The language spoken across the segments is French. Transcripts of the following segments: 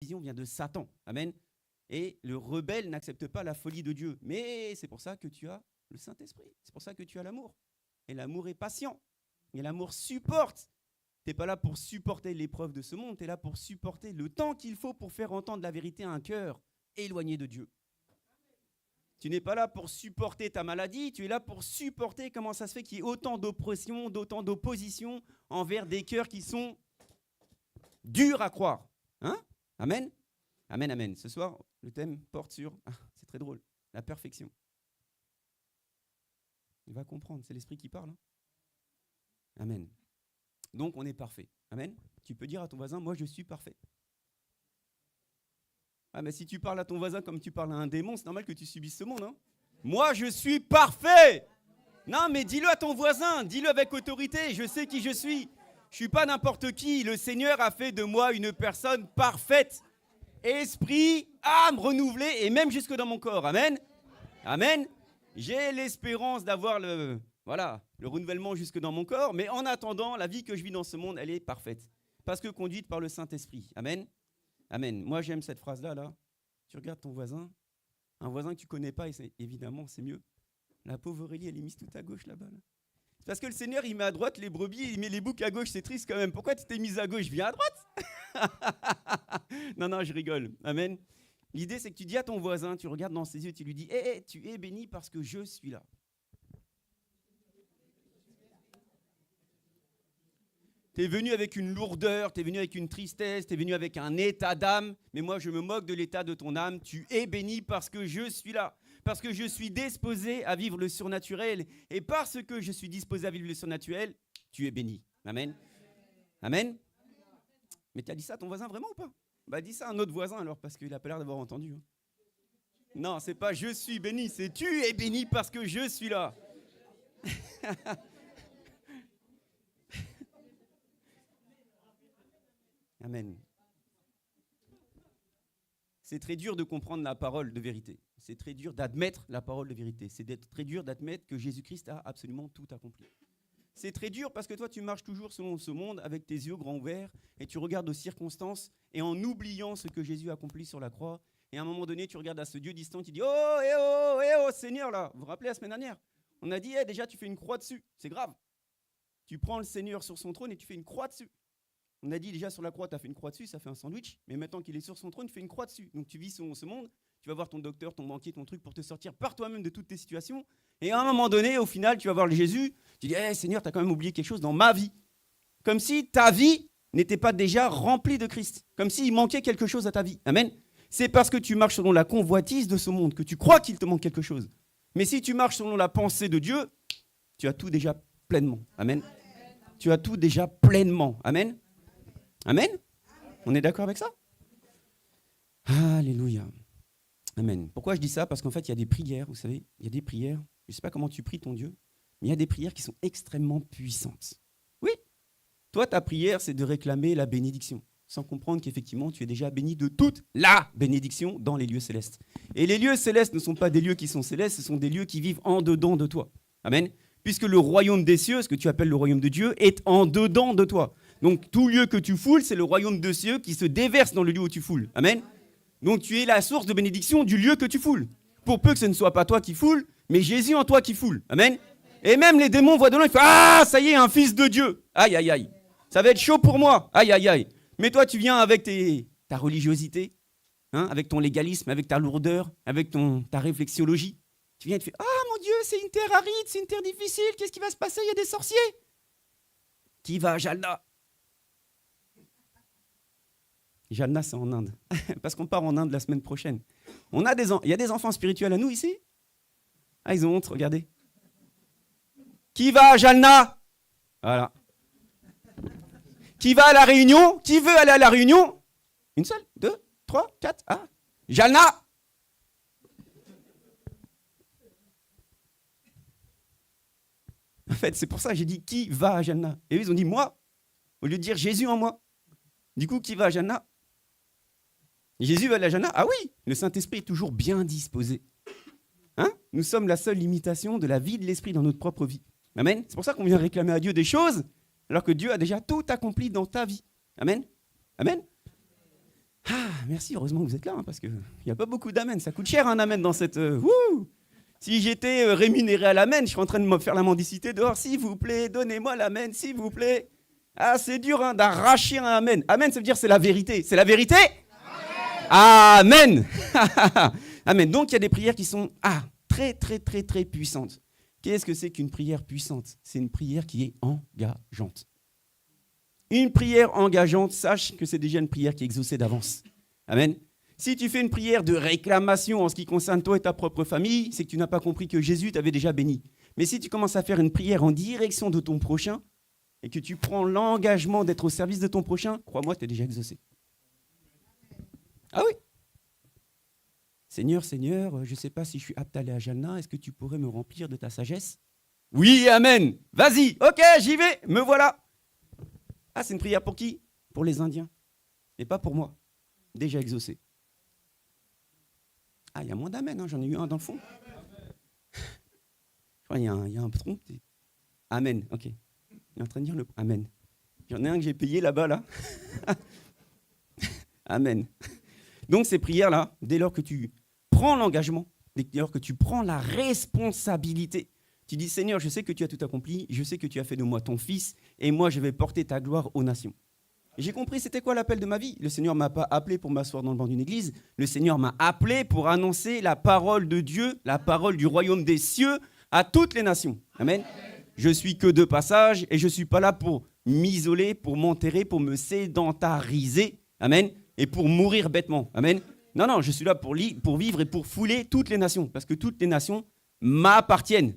vision vient de Satan. Amen. Et le rebelle n'accepte pas la folie de Dieu. Mais c'est pour ça que tu as le Saint-Esprit. C'est pour ça que tu as l'amour. Et l'amour est patient. Et l'amour supporte. Tu n'es pas là pour supporter l'épreuve de ce monde. Tu es là pour supporter le temps qu'il faut pour faire entendre la vérité à un cœur éloigné de Dieu. Tu n'es pas là pour supporter ta maladie. Tu es là pour supporter comment ça se fait qu'il y ait autant d'oppression, d'autant d'opposition envers des cœurs qui sont durs à croire. Hein? Amen. Amen, amen. Ce soir, le thème porte sur, c'est très drôle, la perfection. Il va comprendre, c'est l'Esprit qui parle. Hein? Amen. Donc, on est parfait. Amen. Tu peux dire à ton voisin, moi, je suis parfait. Ah, mais si tu parles à ton voisin comme tu parles à un démon, c'est normal que tu subisses ce monde. Hein? Moi, je suis parfait. Non, mais dis-le à ton voisin, dis-le avec autorité, je sais qui je suis. Je ne suis pas n'importe qui. Le Seigneur a fait de moi une personne parfaite. Esprit, âme renouvelée et même jusque dans mon corps. Amen. Amen. J'ai l'espérance d'avoir le renouvellement jusque dans mon corps, mais en attendant, la vie que je vis dans ce monde, elle est parfaite. Parce que conduite par le Saint-Esprit. Amen. Amen. Moi, j'aime cette phrase-là. Là. Tu regardes ton voisin, un voisin que tu ne connais pas, et évidemment, c'est mieux. La pauvre Aurélie, elle est mise tout à gauche là-bas. Là. C'est parce que le Seigneur, il met à droite les brebis, il met les boucs à gauche, c'est triste quand même. Pourquoi tu t'es mise à gauche? Viens à droite. Non, je rigole. Amen. L'idée, c'est que tu dis à ton voisin, tu regardes dans ses yeux, tu lui dis, tu es béni parce que je suis là. Tu es venu avec une lourdeur, tu es venu avec une tristesse, tu es venu avec un état d'âme, mais moi je me moque de l'état de ton âme. Tu es béni parce que je suis là, parce que je suis disposé à vivre le surnaturel. Et parce que je suis disposé à vivre le surnaturel, tu es béni. Amen. Amen. Mais tu as dit ça à ton voisin vraiment ou pas? Bah dis ça à un autre voisin alors, parce qu'il a pas l'air d'avoir entendu. Hein. Non, c'est pas je suis béni, c'est tu es béni parce que je suis là. Amen. C'est très dur de comprendre la parole de vérité. C'est très dur d'admettre la parole de vérité. C'est très dur d'admettre que Jésus-Christ a absolument tout accompli. C'est très dur parce que toi, tu marches toujours selon ce monde avec tes yeux grands ouverts et tu regardes aux circonstances et en oubliant ce que Jésus a accompli sur la croix. Et à un moment donné, tu regardes à ce Dieu distant, tu dis « Oh, Seigneur, là !» Vous vous rappelez la semaine dernière? On a dit « déjà, tu fais une croix dessus. C'est grave. Tu prends le Seigneur sur son trône et tu fais une croix dessus. » On a dit déjà sur la croix, tu as fait une croix dessus, ça fait un sandwich. Mais maintenant qu'il est sur son trône, tu fais une croix dessus. Donc tu vis selon ce monde, tu vas voir ton docteur, ton banquier, ton truc pour te sortir par toi-même de toutes tes situations. Et à un moment donné, au final, tu vas voir le Jésus, tu dis hey, « Seigneur, tu as quand même oublié quelque chose dans ma vie. » Comme si ta vie n'était pas déjà remplie de Christ. Comme s'il manquait quelque chose à ta vie. Amen. C'est parce que tu marches selon la convoitise de ce monde que tu crois qu'il te manque quelque chose. Mais si tu marches selon la pensée de Dieu, tu as tout déjà pleinement. Amen. Tu as tout déjà pleinement. Amen. Amen. On est d'accord avec ça? Alléluia. Amen. Pourquoi je dis ça? Parce qu'en fait, il y a des prières, vous savez, il y a des prières, je ne sais pas comment tu pries ton Dieu, mais il y a des prières qui sont extrêmement puissantes. Oui. Toi, ta prière, c'est de réclamer la bénédiction, sans comprendre qu'effectivement, tu es déjà béni de toute la bénédiction dans les lieux célestes. Et les lieux célestes ne sont pas des lieux qui sont célestes, ce sont des lieux qui vivent en dedans de toi. Amen. Puisque le royaume des cieux, ce que tu appelles le royaume de Dieu, est en dedans de toi. Donc, tout lieu que tu foules, c'est le royaume des cieux qui se déverse dans le lieu où tu foules. Amen. Donc, tu es la source de bénédiction du lieu que tu foules. Pour peu que ce ne soit pas toi qui foules, mais Jésus en toi qui foule. Amen. Et même les démons voient de loin, ils font « Ah, ça y est, un fils de Dieu. Aïe, aïe, aïe. Ça va être chaud pour moi. Aïe, aïe, aïe. » Mais toi, tu viens avec ta religiosité, hein, avec ton légalisme, avec ta lourdeur, avec ta réflexiologie. Tu viens et tu fais « Ah, mon Dieu, c'est une terre aride, c'est une terre difficile. Qu'est-ce qui va se passer? Il y a des sorciers. » Qui va à Jalna? Jalna, c'est en Inde. Parce qu'on part en Inde la semaine prochaine. Il y a des enfants spirituels à nous ici? Ah, ils ont honte, regardez. Qui va à Jalna? Voilà. Qui va à la Réunion? Qui veut aller à la Réunion? Une seule, 2, 3, 4, ah. Jalna! En fait, c'est pour ça que j'ai dit qui va à Jalna. Et eux, ils ont dit moi, au lieu de dire Jésus en moi. Du coup, qui va à Jalna? Jésus va à la Jalna? Ah oui, le Saint-Esprit est toujours bien disposé. Hein? Nous sommes la seule imitation de la vie de l'Esprit dans notre propre vie. Amen. C'est pour ça qu'on vient réclamer à Dieu des choses, alors que Dieu a déjà tout accompli dans ta vie. Amen. Amen. Ah, merci, heureusement que vous êtes là, parce qu'il n'y a pas beaucoup d'amen. Ça coûte cher un amen dans cette... wouh. Si j'étais rémunéré à l'amen, je serais en train de me faire la mendicité dehors. S'il vous plaît, donnez-moi l'amen, s'il vous plaît. Ah, c'est dur d'arracher un amen. Amen, ça veut dire c'est la vérité. C'est la vérité ? Amen. Amen. Donc, il y a des prières qui sont très, très, très, très puissantes. Qu'est-ce que c'est qu'une prière puissante ? C'est une prière qui est engageante. Une prière engageante, sache que c'est déjà une prière qui est exaucée d'avance. Amen. Si tu fais une prière de réclamation en ce qui concerne toi et ta propre famille, c'est que tu n'as pas compris que Jésus t'avait déjà béni. Mais si tu commences à faire une prière en direction de ton prochain et que tu prends l'engagement d'être au service de ton prochain, crois-moi, tu es déjà exaucé. Ah oui. Seigneur, Seigneur, je ne sais pas si je suis apte à aller à Jalna, est-ce que tu pourrais me remplir de ta sagesse ? Oui, amen. Vas-y, ok, j'y vais, me voilà. Ah, c'est une prière pour qui ? Pour les Indiens. Et pas pour moi. Déjà exaucé. Ah, il y a moins d'amen, j'en ai eu un dans le fond. Je crois qu'il y a un tronc. Amen, ok. Il est en train de dire le amen. J'en ai un que j'ai payé là-bas, là. Amen. Donc ces prières-là, dès lors que tu prends l'engagement, dès lors que tu prends la responsabilité, tu dis, Seigneur, je sais que tu as tout accompli, je sais que tu as fait de moi ton fils, et moi je vais porter ta gloire aux nations. Et j'ai compris c'était quoi l'appel de ma vie. Le Seigneur ne m'a pas appelé pour m'asseoir dans le banc d'une église, le Seigneur m'a appelé pour annoncer la parole de Dieu, la parole du royaume des cieux à toutes les nations. Amen. Je suis que de passage, et je ne suis pas là pour m'isoler, pour m'enterrer, pour me sédentariser. Amen. Et pour mourir bêtement. Amen. Non, je suis là pour vivre et pour fouler toutes les nations, parce que toutes les nations m'appartiennent.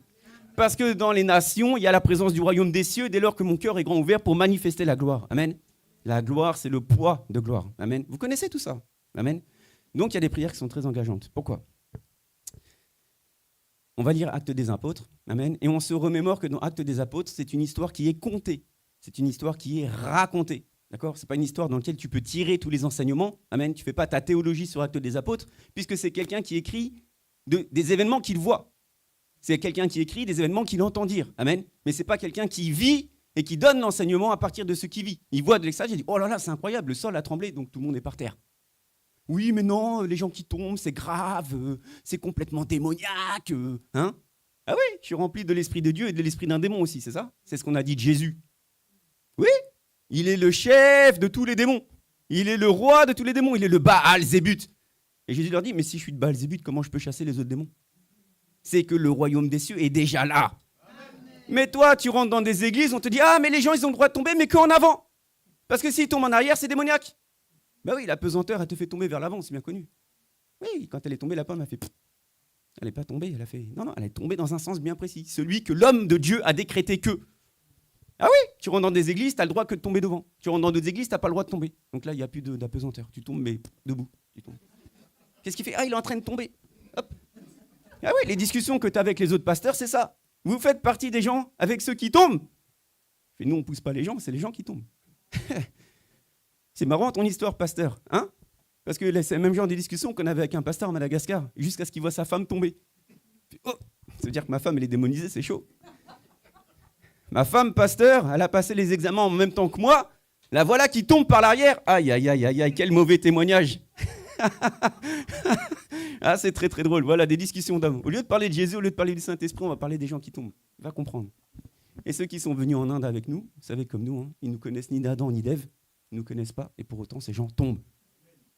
Parce que dans les nations, il y a la présence du royaume des cieux, dès lors que mon cœur est grand ouvert pour manifester la gloire. Amen. La gloire, c'est le poids de gloire. Amen. Vous connaissez tout ça. Amen. Donc, il y a des prières qui sont très engageantes. Pourquoi ? On va lire Actes des Apôtres. Amen. Et on se remémore que dans Actes des Apôtres, c'est une histoire qui est contée. C'est une histoire qui est racontée. D'accord ? Ce n'est pas une histoire dans laquelle tu peux tirer tous les enseignements. Amen. Tu ne fais pas ta théologie sur Actes des Apôtres, puisque c'est quelqu'un qui écrit des événements qu'il voit. C'est quelqu'un qui écrit des événements qu'il entend dire. Amen. Mais ce n'est pas quelqu'un qui vit et qui donne l'enseignement à partir de ce qu'il vit. Il voit de l'extérieur, il dit « Oh là là, c'est incroyable, le sol a tremblé, donc tout le monde est par terre. » Oui, mais non, les gens qui tombent, c'est grave, c'est complètement démoniaque. Hein ? Ah oui, je suis rempli de l'esprit de Dieu et de l'esprit d'un démon aussi, c'est ça ? C'est ce qu'on a dit de Jésus. Oui, il est le chef de tous les démons. Il est le roi de tous les démons. Il est le Baal-Zébut. Et Jésus leur dit, mais si je suis de Baal-Zébut, comment je peux chasser les autres démons ? C'est que le royaume des cieux est déjà là. Mais toi, tu rentres dans des églises, on te dit, ah, mais les gens, ils ont le droit de tomber, mais qu'en avant. Parce que s'ils tombent en arrière, c'est démoniaque. Ben oui, la pesanteur, elle te fait tomber vers l'avant, c'est bien connu. Oui, quand elle est tombée, la pomme a fait... Elle n'est pas tombée, elle a fait... Non, elle est tombée dans un sens bien précis. Celui que l'homme de Dieu a décrété que... Ah oui, tu rentres dans des églises, tu as le droit que de tomber devant. Tu rentres dans d'autres églises, tu n'as pas le droit de tomber. Donc là, il n'y a plus d'apesanteur. Tu tombes, mais debout. Tu tombes. Qu'est-ce qu'il fait ? Ah, il est en train de tomber. Hop. Ah oui, les discussions que tu as avec les autres pasteurs, c'est ça. Vous faites partie des gens avec ceux qui tombent. Et nous, on ne pousse pas les gens, c'est les gens qui tombent. C'est marrant ton histoire, pasteur. Hein ? Parce que c'est le même genre de discussion qu'on avait avec un pasteur à Madagascar, jusqu'à ce qu'il voit sa femme tomber. Oh, ça veut dire que ma femme, elle est démonisée, c'est chaud. Ma femme, pasteur, elle a passé les examens en même temps que moi. La voilà qui tombe par l'arrière. Aïe, aïe, aïe, aïe, aïe, quel mauvais témoignage. Ah, c'est très, très drôle. Voilà, des discussions d'hommes. Au lieu de parler de Jésus, au lieu de parler du Saint-Esprit, on va parler des gens qui tombent. Va comprendre. Et ceux qui sont venus en Inde avec nous, vous savez, comme nous, ils ne nous connaissent ni d'Adam ni d'Ève. Ils ne nous connaissent pas. Et pour autant, ces gens tombent.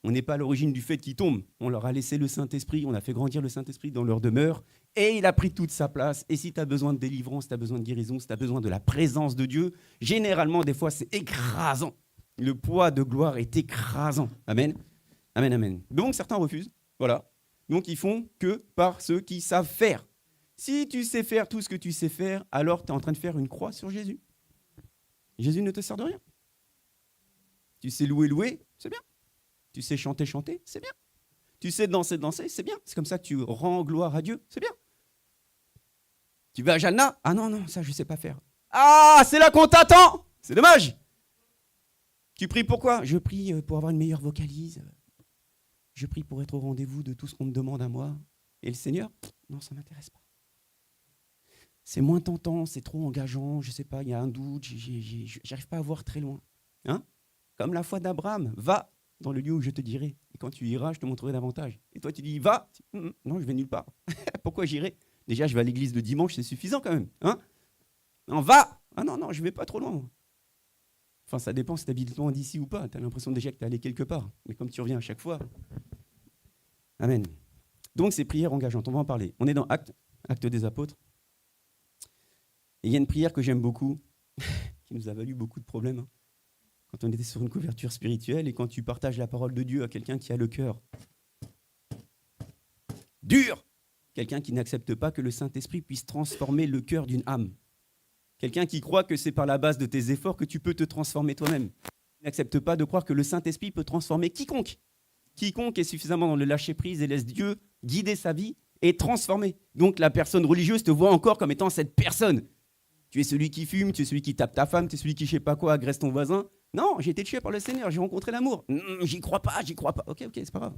On n'est pas à l'origine du fait qu'ils tombent. On leur a laissé le Saint-Esprit, on a fait grandir le Saint-Esprit dans leur demeure, et il a pris toute sa place. Et si tu as besoin de délivrance, si tu as besoin de guérison, si tu as besoin de la présence de Dieu, généralement, des fois, c'est écrasant. Le poids de gloire est écrasant. Amen. Amen, amen. Donc, certains refusent. Voilà. Donc, ils font que par ceux qui savent faire. Si tu sais faire tout ce que tu sais faire, alors tu es en train de faire une croix sur Jésus. Jésus ne te sert de rien. Tu sais louer, c'est bien. Tu sais chanter, c'est bien. Tu sais danser, c'est bien. C'est comme ça que tu rends gloire à Dieu, c'est bien. Tu vas à Jalna ? Ah non, ça je ne sais pas faire. Ah, c'est là qu'on t'attend ! C'est dommage. Tu pries pourquoi ? Je prie pour avoir une meilleure vocalise. Je prie pour être au rendez-vous de tout ce qu'on me demande à moi. Et le Seigneur ? Non, ça ne m'intéresse pas. C'est moins tentant, c'est trop engageant, je ne sais pas, il y a un doute, j'arrive pas à voir très loin. Hein ? Comme la foi d'Abraham, va dans le lieu où je te dirai. Et quand tu iras, je te montrerai davantage. Et toi, tu dis, va. Non, je vais nulle part. Pourquoi j'irai? Déjà, je vais à l'église le dimanche, c'est suffisant quand même. Hein? Non, va. Ah non, je vais pas trop loin. Moi. Enfin, ça dépend si tu habites loin d'ici ou pas. Tu as l'impression déjà que tu es allé quelque part. Mais comme tu reviens à chaque fois. Amen. Donc, c'est prière engageante. On va en parler. On est dans Actes des Apôtres. Et il y a une prière que j'aime beaucoup, qui nous a valu beaucoup de problèmes. Hein. Quand on était sur une couverture spirituelle et quand tu partages la parole de Dieu à quelqu'un qui a le cœur dur, quelqu'un qui n'accepte pas que le Saint-Esprit puisse transformer le cœur d'une âme, quelqu'un qui croit que c'est par la base de tes efforts que tu peux te transformer toi-même, qui n'accepte pas de croire que le Saint-Esprit peut transformer quiconque est suffisamment dans le lâcher-prise et laisse Dieu guider sa vie et transformer. Donc la personne religieuse te voit encore comme étant cette personne. Tu es celui qui fume, tu es celui qui tape ta femme, tu es celui qui, je sais pas quoi, agresse ton voisin. Non, j'ai été tué par le Seigneur, j'ai rencontré l'amour. J'y crois pas. Ok, c'est pas grave.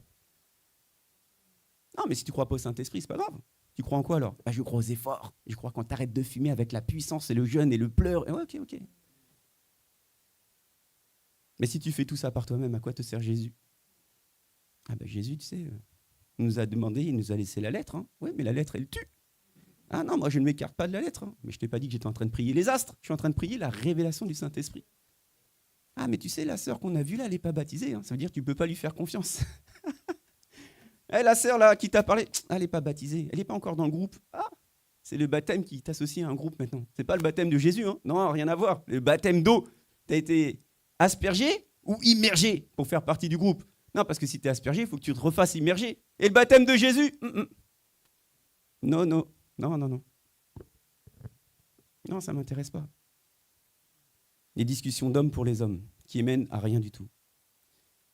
Non, mais si tu crois pas au Saint-Esprit, c'est pas grave. Tu crois en quoi alors? Je crois aux efforts. Je crois quand tu arrêtes de fumer avec la puissance et le jeûne et le pleur. Ok. Mais si tu fais tout ça par toi-même, à quoi te sert Jésus? Jésus, tu sais, il nous a demandé, il nous a laissé la lettre. Hein. Oui, mais la lettre, elle tue. Ah non, moi je ne m'écarte pas de la lettre. Hein. Mais je t'ai pas dit que j'étais en train de prier les astres. Je suis en train de prier la révélation du Saint-Esprit. Ah, mais tu sais, la sœur qu'on a vue là, elle n'est pas baptisée. Hein. Ça veut dire que tu ne peux pas lui faire confiance. La sœur là qui t'a parlé, elle n'est pas baptisée. Elle n'est pas encore dans le groupe. Ah, c'est le baptême qui t'associe à un groupe maintenant. C'est pas le baptême de Jésus. Hein. Non, rien à voir. Le baptême d'eau. Tu as été aspergé ou immergé pour faire partie du groupe. Non, parce que si tu es aspergé, il faut que tu te refasses immerger. Et le baptême de Jésus? Non. Non, ça ne m'intéresse pas. Les discussions d'hommes pour les hommes, qui mènent à rien du tout.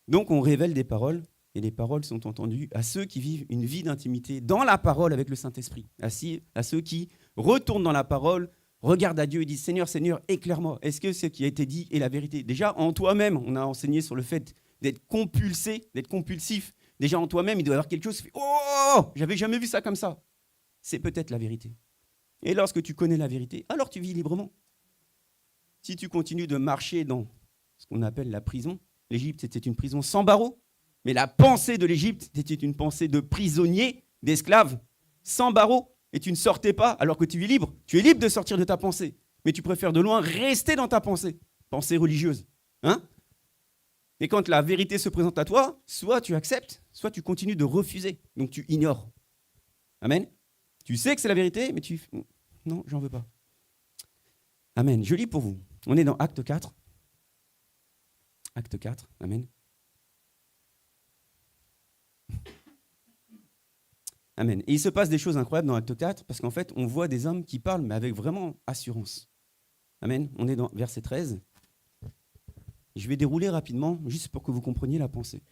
Donc, on révèle des paroles, et les paroles sont entendues à ceux qui vivent une vie d'intimité dans la parole avec le Saint-Esprit, à ceux qui retournent dans la parole, regardent à Dieu et disent « Seigneur, éclaire-moi. Est-ce que ce qui a été dit est la vérité ?» Déjà, en toi-même, on a enseigné sur le fait d'être compulsé, d'être compulsif. Déjà, en toi-même, il doit y avoir quelque chose qui fait « Oh, j'avais jamais vu ça comme ça. » C'est peut-être la vérité. Et lorsque tu connais la vérité, alors tu vis librement. Si tu continues de marcher dans ce qu'on appelle la prison, l'Égypte c'était une prison sans barreaux, mais la pensée de l'Égypte c'était une pensée de prisonnier, d'esclave, sans barreaux, et tu ne sortais pas alors que tu es libre. Tu es libre de sortir de ta pensée, mais tu préfères de loin rester dans ta pensée religieuse. Hein? Et quand la vérité se présente à toi, soit tu acceptes, soit tu continues de refuser, donc tu ignores. Amen. Tu sais que c'est la vérité, mais non, j'en veux pas. Amen. Je lis pour vous. On est dans Acte 4. Acte 4. Amen. Amen. Et il se passe des choses incroyables dans Acte 4, parce qu'en fait, on voit des hommes qui parlent, mais avec vraiment assurance. Amen. On est dans verset 13. Je vais dérouler rapidement, juste pour que vous compreniez la pensée.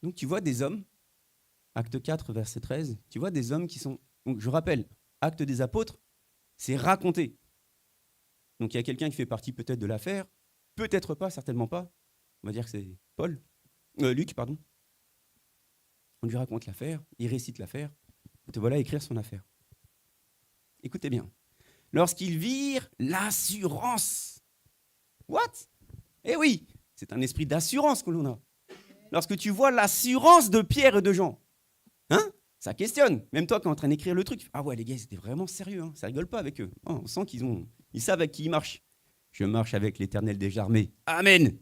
Donc, tu vois des hommes, Acte 4, verset 13, tu vois des hommes qui sont... Donc, je rappelle, Acte des Apôtres, c'est raconté. Donc, il y a quelqu'un qui fait partie peut-être de l'affaire, peut-être pas, certainement pas. On va dire que c'est Luc, pardon. On lui raconte l'affaire, il récite l'affaire, et te voilà écrire son affaire. Écoutez bien. Lorsqu'ils virent l'assurance. What? Eh oui, c'est un esprit d'assurance que l'on a. Lorsque tu vois l'assurance de Pierre et de Jean, hein? Ça questionne. Même toi, quand tu es en train d'écrire le truc, ah ouais, les gars, c'était vraiment sérieux. Hein. Ça rigole pas avec eux. Oh, on sent ils savent avec qui ils marchent. Je marche avec l'Éternel des armées. Amen.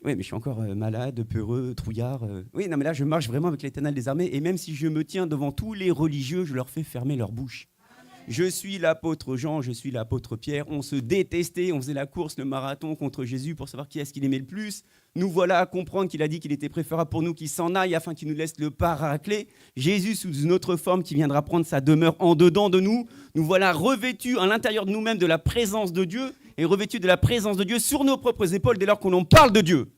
Oui, mais je suis encore malade, peureux, trouillard. Oui, non, mais là, je marche vraiment avec l'Éternel des armées. Et même si je me tiens devant tous les religieux, je leur fais fermer leur bouche. Je suis l'apôtre Jean, je suis l'apôtre Pierre. On se détestait, on faisait la course, le marathon contre Jésus pour savoir qui est-ce qu'il aimait le plus. Nous voilà à comprendre qu'il a dit qu'il était préférable pour nous qu'il s'en aille afin qu'il nous laisse le paraclet. Jésus sous une autre forme qui viendra prendre sa demeure en dedans de nous. Nous voilà revêtus à l'intérieur de nous-mêmes de la présence de Dieu et revêtus de la présence de Dieu sur nos propres épaules dès lors qu'on parle de Dieu.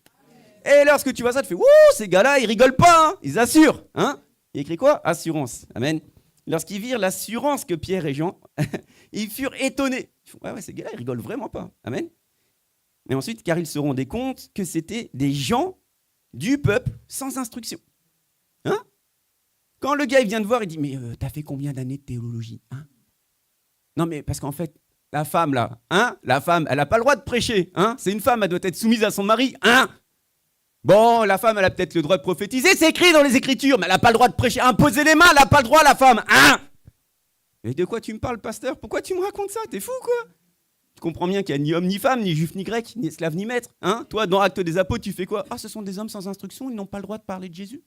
Et lorsque tu vois ça, tu fais « Wouh, ces gars-là, ils rigolent pas, hein, ils assurent. Hein » Il écrit quoi? Assurance. Amen. Lorsqu'ils virent l'assurance que Pierre et Jean, ils furent étonnés. Ils font, ouais, ces gars-là, ils rigolent vraiment pas. Amen. Et ensuite, car ils se rendaient compte que c'était des gens du peuple sans instruction. Hein? Quand le gars il vient te voir, il dit, mais t'as fait combien d'années de théologie? Hein? Non, mais parce qu'en fait, la femme, là, hein, la femme, elle n'a pas le droit de prêcher. Hein? C'est une femme, elle doit être soumise à son mari. Hein? Bon, la femme, elle a peut-être le droit de prophétiser, c'est écrit dans les Écritures, mais elle n'a pas le droit de prêcher. Imposer les mains, elle n'a pas le droit, la femme. Hein? Et de quoi tu me parles, pasteur? Pourquoi tu me racontes ça? T'es fou, quoi? Tu comprends bien qu'il n'y a ni homme, ni femme, ni juif, ni grec, ni esclave, ni maître. Hein? Toi, dans Actes des Apôtres, tu fais quoi? Ah, ce sont des hommes sans instruction, ils n'ont pas le droit de parler de Jésus.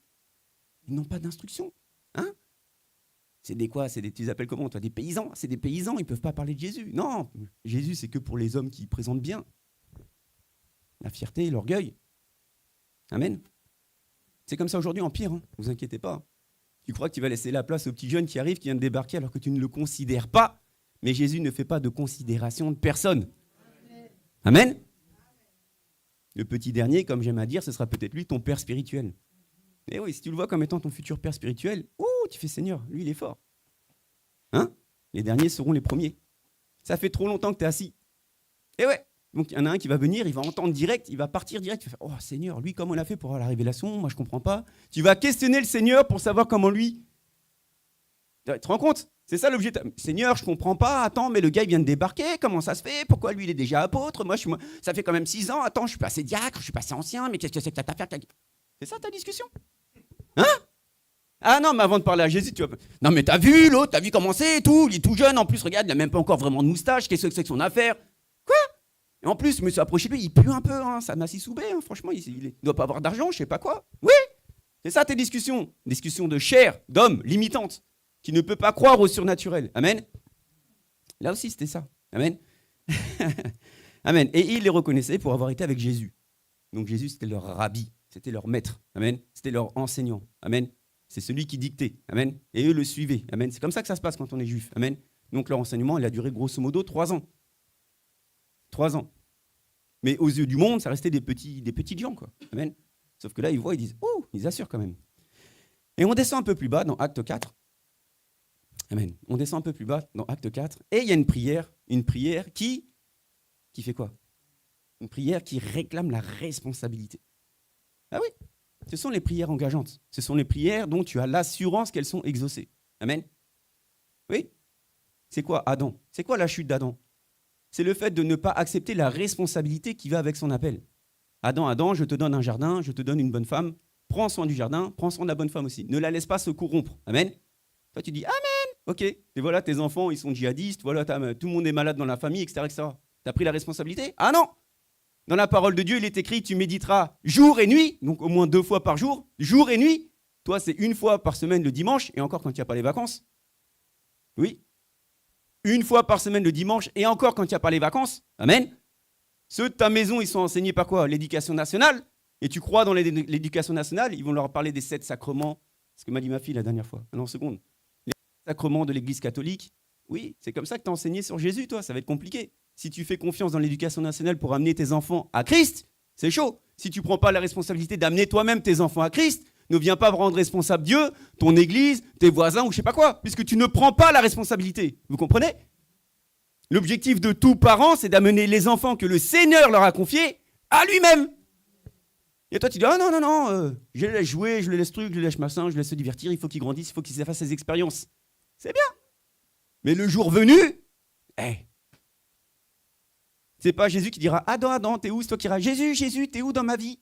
Ils n'ont pas d'instruction. Hein? C'est des quoi? Tu les appelles comment, toi? Des paysans? C'est des paysans, ils ne peuvent pas parler de Jésus. Non, Jésus, c'est que pour les hommes qui présentent bien. La fierté, l'orgueil. Amen. C'est comme ça aujourd'hui, en pire, hein. Vous inquiétez pas. Tu crois que tu vas laisser la place au petit jeune qui arrive, qui vient de débarquer, alors que tu ne le considères pas. Mais Jésus ne fait pas de considération de personne. Amen. Le petit dernier, comme j'aime à dire, ce sera peut-être lui ton père spirituel. Et oui, si tu le vois comme étant ton futur père spirituel, tu fais Seigneur, lui il est fort. Hein? Les derniers seront les premiers. Ça fait trop longtemps que tu es assis. Et ouais. Donc il y en a un qui va venir, il va entendre direct, il va partir direct, il va faire oh Seigneur, lui comment il a fait pour avoir la révélation? Moi je comprends pas. Tu vas questionner le Seigneur pour savoir comment lui. Tu te rends compte? C'est ça l'objet. Seigneur, je comprends pas. Attends, mais le gars il vient de débarquer. Comment ça se fait? Pourquoi lui il est déjà apôtre? Moi ça fait quand même 6 ans. Attends, je suis passé diacre, je suis passé ancien. Mais qu'est-ce que c'est que ta affaire? C'est ça ta discussion? Hein? Ah non, mais avant de parler à Jésus, tu vas. Non mais t'as vu l'autre? T'as vu comment c'est et tout? Il est tout jeune en plus. Regarde, il a même pas encore vraiment de moustache. Qu'est-ce que c'est que son affaire? Quoi? Et en plus, je me suis approché de lui, il pue un peu, hein, ça m'a si soubé, hein, franchement, il ne doit pas avoir d'argent, je sais pas quoi. Oui, c'est ça tes discussions. Discussions de chair, d'homme, limitantes, qui ne peut pas croire au surnaturel. Amen. Là aussi, c'était ça. Amen. Amen. Et ils les reconnaissaient pour avoir été avec Jésus. Donc Jésus, c'était leur rabbi, c'était leur maître. Amen. C'était leur enseignant. Amen. C'est celui qui dictait. Amen. Et eux le suivaient. Amen. C'est comme ça que ça se passe quand on est juif. Amen. Donc leur enseignement, il a duré grosso modo 3 ans. 3 ans. Mais aux yeux du monde, ça restait des petits gens, quoi. Amen. Sauf que là, ils voient, ils disent, ils assurent quand même. Et on descend un peu plus bas dans Acte 4. Amen. On descend un peu plus bas dans Acte 4. Et il y a une prière qui fait quoi? Une prière qui réclame la responsabilité. Ah oui, ce sont les prières engageantes. Ce sont les prières dont tu as l'assurance qu'elles sont exaucées. Amen. Oui. C'est quoi Adam? C'est quoi la chute d'Adam? C'est le fait de ne pas accepter la responsabilité qui va avec son appel. Adam, je te donne un jardin, je te donne une bonne femme, prends soin du jardin, prends soin de la bonne femme aussi. Ne la laisse pas se corrompre. Amen. Toi, tu dis Amen. Ok. Et voilà, tes enfants, ils sont djihadistes, voilà, tout le monde est malade dans la famille, etc. etc. Tu as pris la responsabilité? Ah non. Dans la parole de Dieu, il est écrit, tu méditeras jour et nuit, donc au moins 2 fois par jour, jour et nuit. Toi, c'est 1 fois par semaine le dimanche, et encore quand il n'y a pas les vacances. Oui. 1 fois par semaine le dimanche, et encore quand il n'y a pas les vacances. Amen. Ceux de ta maison, ils sont enseignés par quoi? L'éducation nationale. Et tu crois dans l'éducation nationale, ils vont leur parler des 7 sacrements. C'est ce que m'a dit ma fille la dernière fois. Non, seconde. Les sacrements de l'Église catholique. Oui, c'est comme ça que tu as enseigné sur Jésus, toi. Ça va être compliqué. Si tu fais confiance dans l'éducation nationale pour amener tes enfants à Christ, c'est chaud. Si tu ne prends pas la responsabilité d'amener toi-même tes enfants à Christ, ne viens pas rendre responsable Dieu, ton église, tes voisins ou je sais pas quoi, puisque tu ne prends pas la responsabilité. Vous comprenez? L'objectif de tout parent, c'est d'amener les enfants que le Seigneur leur a confiés à lui-même. Et toi, tu dis, je les laisse jouer, je les laisse truc, je les laisse machin, je les laisse se divertir, il faut qu'ils grandissent, il faut qu'ils fassent ses expériences. C'est bien. Mais le jour venu, c'est pas Jésus qui dira, Adam, t'es où? C'est toi qui diras, Jésus, t'es où dans ma vie?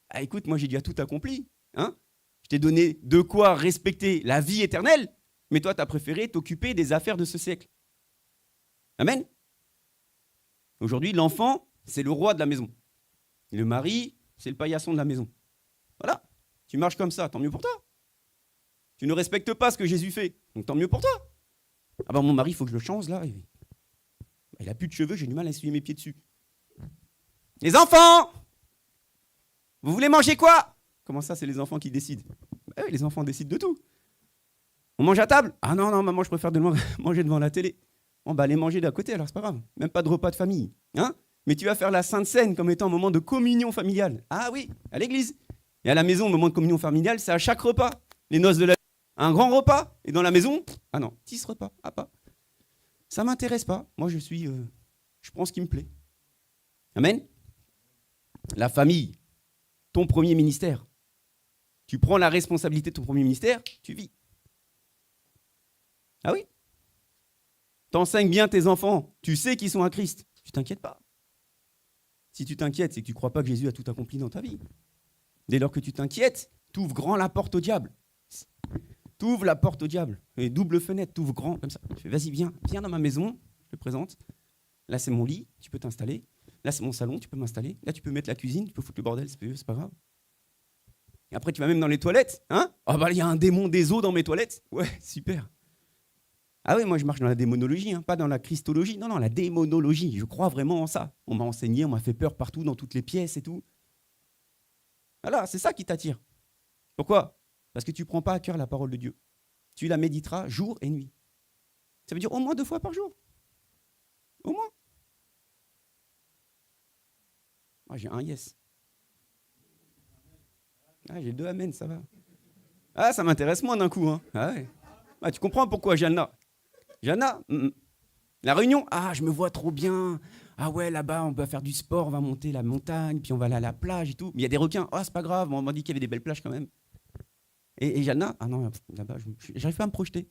Ah, écoute, moi j'ai déjà tout accompli. Hein? Je t'ai donné de quoi respecter la vie éternelle, mais toi, tu as préféré t'occuper des affaires de ce siècle. Amen. Aujourd'hui, l'enfant, c'est le roi de la maison. Et le mari, c'est le paillasson de la maison. Voilà. Tu marches comme ça, tant mieux pour toi. Tu ne respectes pas ce que Jésus fait, donc tant mieux pour toi. Ah ben mon mari, il faut que je le change là. Il n'a plus de cheveux, j'ai du mal à essuyer mes pieds dessus. Les enfants, vous voulez manger quoi? Comment ça, c'est les enfants qui décident? Oui, les enfants décident de tout. On mange à table? Ah non, maman, je préfère manger devant la télé. Bon, allez manger d'à côté, alors c'est pas grave. Même pas de repas de famille. Hein? Mais tu vas faire la Sainte Seine comme étant un moment de communion familiale. Ah oui, à l'église. Et à la maison, le moment de communion familiale, c'est à chaque repas. Les noces de la vie, un grand repas. Et dans la maison, ah non, 10 repas. Ah pas. Ça m'intéresse pas. Moi, je prends ce qui me plaît. Amen. La famille, ton premier ministère. Tu prends la responsabilité de ton premier ministère, tu vis. Ah oui? T'enseignes bien tes enfants, tu sais qu'ils sont à Christ, tu t'inquiètes pas. Si tu t'inquiètes, c'est que tu ne crois pas que Jésus a tout accompli dans ta vie. Dès lors que tu t'inquiètes, tu ouvres grand la porte au diable. Tu ouvres la porte au diable. Et double fenêtre, tu ouvres grand comme ça. Tu fais, vas-y, viens dans ma maison, je te présente. Là, c'est mon lit, tu peux t'installer. Là, c'est mon salon, tu peux m'installer. Là, tu peux mettre la cuisine, tu peux foutre le bordel, c'est pas grave. Et après, tu vas même dans les toilettes. Hein? Ah bah, il y a un démon des eaux dans mes toilettes. Ouais, super. Ah oui, moi, je marche dans la démonologie, pas dans la christologie. Non, la démonologie. Je crois vraiment en ça. On m'a enseigné, on m'a fait peur partout, dans toutes les pièces et tout. Voilà, c'est ça qui t'attire. Pourquoi? Parce que tu ne prends pas à cœur la parole de Dieu. Tu la méditeras jour et nuit. Ça veut dire au moins 2 fois par jour. Au moins. Moi, j'ai un yes. J'ai 2 amen, ça va. Ah, ça m'intéresse moins d'un coup. Ah ouais. Tu comprends pourquoi, Jana? La réunion, je me vois trop bien. Ah ouais, là-bas, on va faire du sport, on va monter la montagne, puis on va aller à la plage et tout. Mais il y a des requins. C'est pas grave, on m'a dit qu'il y avait des belles plages quand même. Et Jana, non, là-bas, j'arrive pas à me projeter.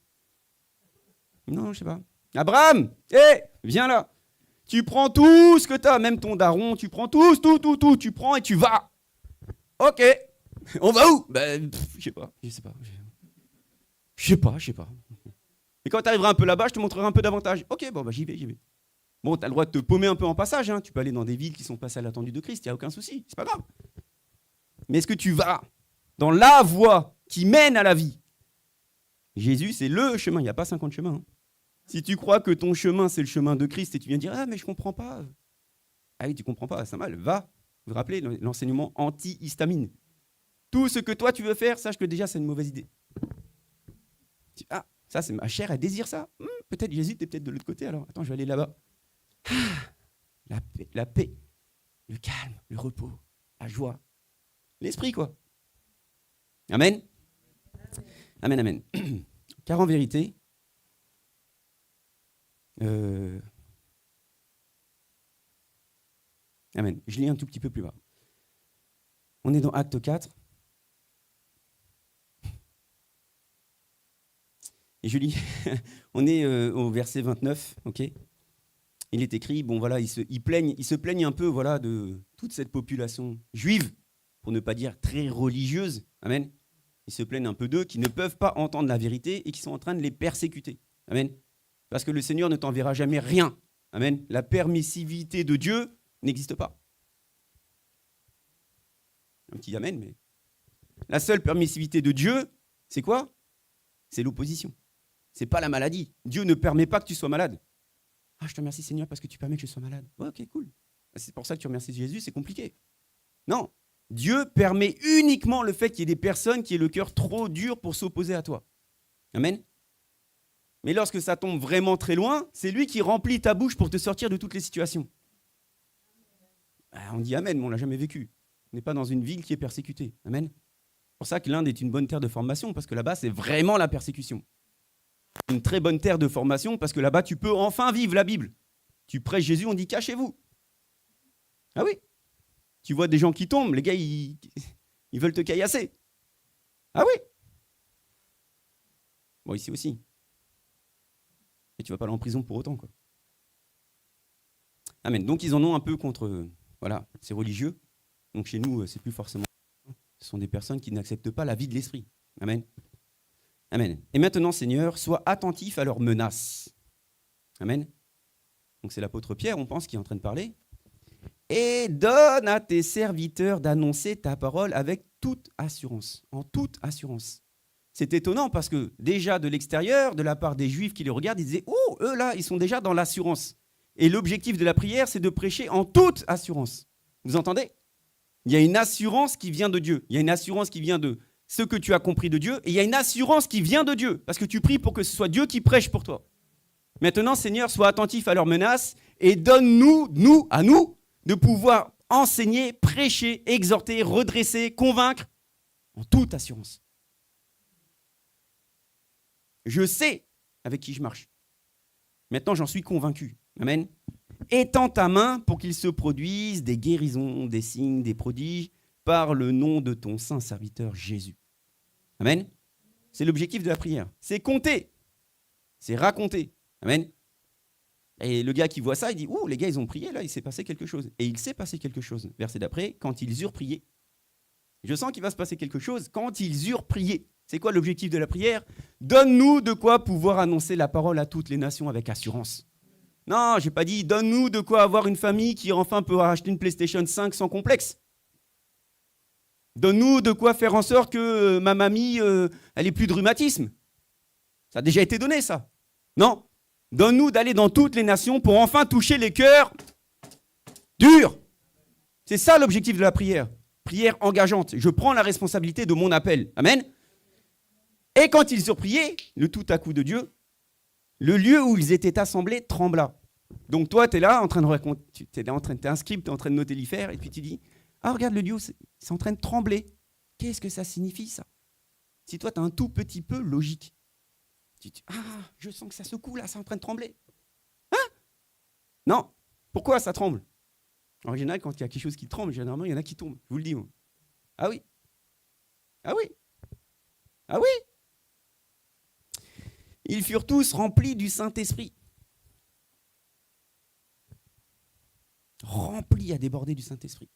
Non, je sais pas. Abraham, viens là. Tu prends tout ce que tu as, même ton daron, tu prends tout, tu prends et tu vas. Ok. On va où? Je sais pas. Et quand tu arriveras un peu là-bas, je te montrerai un peu davantage. Ok, j'y vais. Bon, tu as le droit de te paumer un peu en passage. Tu peux aller dans des villes qui sont passées à l'attendue de Christ, il n'y a aucun souci, c'est pas grave. Mais est-ce que tu vas dans la voie qui mène à la vie? Jésus, c'est le chemin, il n'y a pas 50 chemins. Si tu crois que ton chemin, c'est le chemin de Christ et tu viens dire « mais je ne comprends pas ». Ah oui, tu ne comprends pas, c'est mal. Va, vous vous rappelez l'enseignement anti-histamine. Tout ce que toi tu veux faire, sache que déjà c'est une mauvaise idée. Ça c'est ma chair, elle désire ça. Peut-être Jésus, t'es peut-être de l'autre côté alors. Attends, je vais aller là-bas. La paix, le calme, le repos, la joie, l'esprit quoi. Amen. Amen. Car en vérité, amen. Je lis un tout petit peu plus bas. On est dans Acte 4. Et je lis, on est au verset 29, ok. Il est écrit, ils se plaignent un peu, de toute cette population juive, pour ne pas dire très religieuse, amen. Ils se plaignent un peu d'eux, qui ne peuvent pas entendre la vérité et qui sont en train de les persécuter, amen. Parce que le Seigneur ne t'enverra jamais rien, amen. La permissivité de Dieu n'existe pas. Un petit amen, mais la seule permissivité de Dieu, c'est quoi? C'est l'opposition. C'est pas la maladie. Dieu ne permet pas que tu sois malade. Je te remercie Seigneur parce que tu permets que je sois malade. Ouais, ok, cool. C'est pour ça que tu remercies Jésus, c'est compliqué. Non, Dieu permet uniquement le fait qu'il y ait des personnes qui aient le cœur trop dur pour s'opposer à toi. Amen. Mais lorsque ça tombe vraiment très loin, c'est lui qui remplit ta bouche pour te sortir de toutes les situations. On dit amen, mais on ne l'a jamais vécu. On n'est pas dans une ville qui est persécutée. Amen. C'est pour ça que l'Inde est une bonne terre de formation, parce que là-bas, c'est vraiment la persécution. Une très bonne terre de formation, parce que là-bas, tu peux enfin vivre la Bible. Tu prêches Jésus, on dit cachez-vous. Ah oui. Tu vois des gens qui tombent, les gars, ils veulent te caillasser. Ah oui. Bon, ici aussi. Et tu ne vas pas aller en prison pour autant, quoi. Amen. Donc, ils en ont un peu contre, ces religieux. Donc, chez nous, c'est plus forcément. Ce sont des personnes qui n'acceptent pas la vie de l'esprit. Amen. Amen. Et maintenant, Seigneur, sois attentif à leurs menaces. Amen. Donc, c'est l'apôtre Pierre, on pense, qui est en train de parler. Et donne à tes serviteurs d'annoncer ta parole avec toute assurance. En toute assurance. C'est étonnant parce que déjà de l'extérieur, de la part des Juifs qui les regardent, ils disaient « Oh, eux là, ils sont déjà dans l'assurance. » Et l'objectif de la prière, c'est de prêcher en toute assurance. Vous entendez? Il y a une assurance qui vient de Dieu. Il y a une assurance qui vient de ce que tu as compris de Dieu. Et il y a une assurance qui vient de Dieu. Parce que tu pries pour que ce soit Dieu qui prêche pour toi. Maintenant, Seigneur, sois attentif à leurs menaces et donne-nous, de pouvoir enseigner, prêcher, exhorter, redresser, convaincre en toute assurance. Je sais avec qui je marche. Maintenant, j'en suis convaincu. Amen. Étends ta main pour qu'il se produise des guérisons, des signes, des prodiges par le nom de ton saint serviteur Jésus. Amen. C'est l'objectif de la prière. C'est compter. C'est raconter. Amen. Et le gars qui voit ça, il dit « Ouh, les gars, ils ont prié, là, il s'est passé quelque chose. » Et il s'est passé quelque chose. Verset d'après, quand ils eurent prié, Je sens qu'il va se passer quelque chose. Quand ils eurent prié, c'est quoi l'objectif de la prière? Donne-nous de quoi pouvoir annoncer la parole à toutes les nations avec assurance. Non, j'ai pas dit donne-nous de quoi avoir une famille qui enfin peut acheter une PlayStation 5 sans complexe. Donne-nous de quoi faire en sorte que ma mamie, elle ait plus de rhumatisme. Ça a déjà été donné, ça. Non. Donne-nous d'aller dans toutes les nations pour enfin toucher les cœurs durs. C'est ça l'objectif de la prière. Prière engageante. Je prends la responsabilité de mon appel. Amen. Et quand ils eurent prié, le tout à coup de Dieu, le lieu où ils étaient assemblés trembla. Donc toi, tu es là, en train de raconter, tu es un script, tu es en train de noter l'affaire, et puis tu dis, ah regarde, le lieu, c'est en train de trembler. Qu'est-ce que ça signifie, ça? Si toi, tu as un tout petit peu logique, tu dis, ah, je sens que ça secoue, là, c'est en train de trembler. Hein? Non. Pourquoi ça tremble? En général, quand il y a quelque chose qui tremble, généralement, il y en a qui tombent. Je vous le dis, moi. Ah oui. Ah oui. Ah oui. Ils furent tous remplis du Saint-Esprit. Remplis à déborder du Saint-Esprit.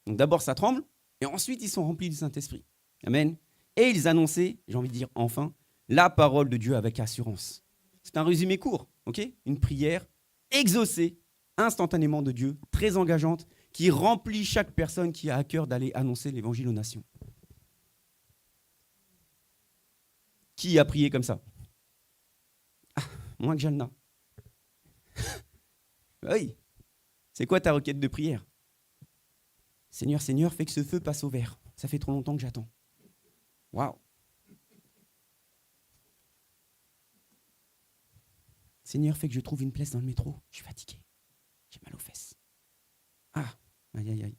Donc d'abord, ça tremble, et ensuite, ils sont remplis du Saint-Esprit. Amen. Et ils annonçaient, j'ai envie de dire enfin, la parole de Dieu avec assurance. C'est un résumé court, ok? Une prière exaucée instantanément de Dieu, très engageante, qui remplit chaque personne qui a à cœur d'aller annoncer l'évangile aux nations. Qui a prié comme ça? Moins que Jalna. Oui. C'est quoi ta requête de prière? Seigneur, Seigneur, fais que ce feu passe au vert. Ça fait trop longtemps que j'attends. Waouh. Seigneur, fais que je trouve une place dans le métro. Je suis fatigué. J'ai mal aux fesses. Ah, aïe, aïe, aïe.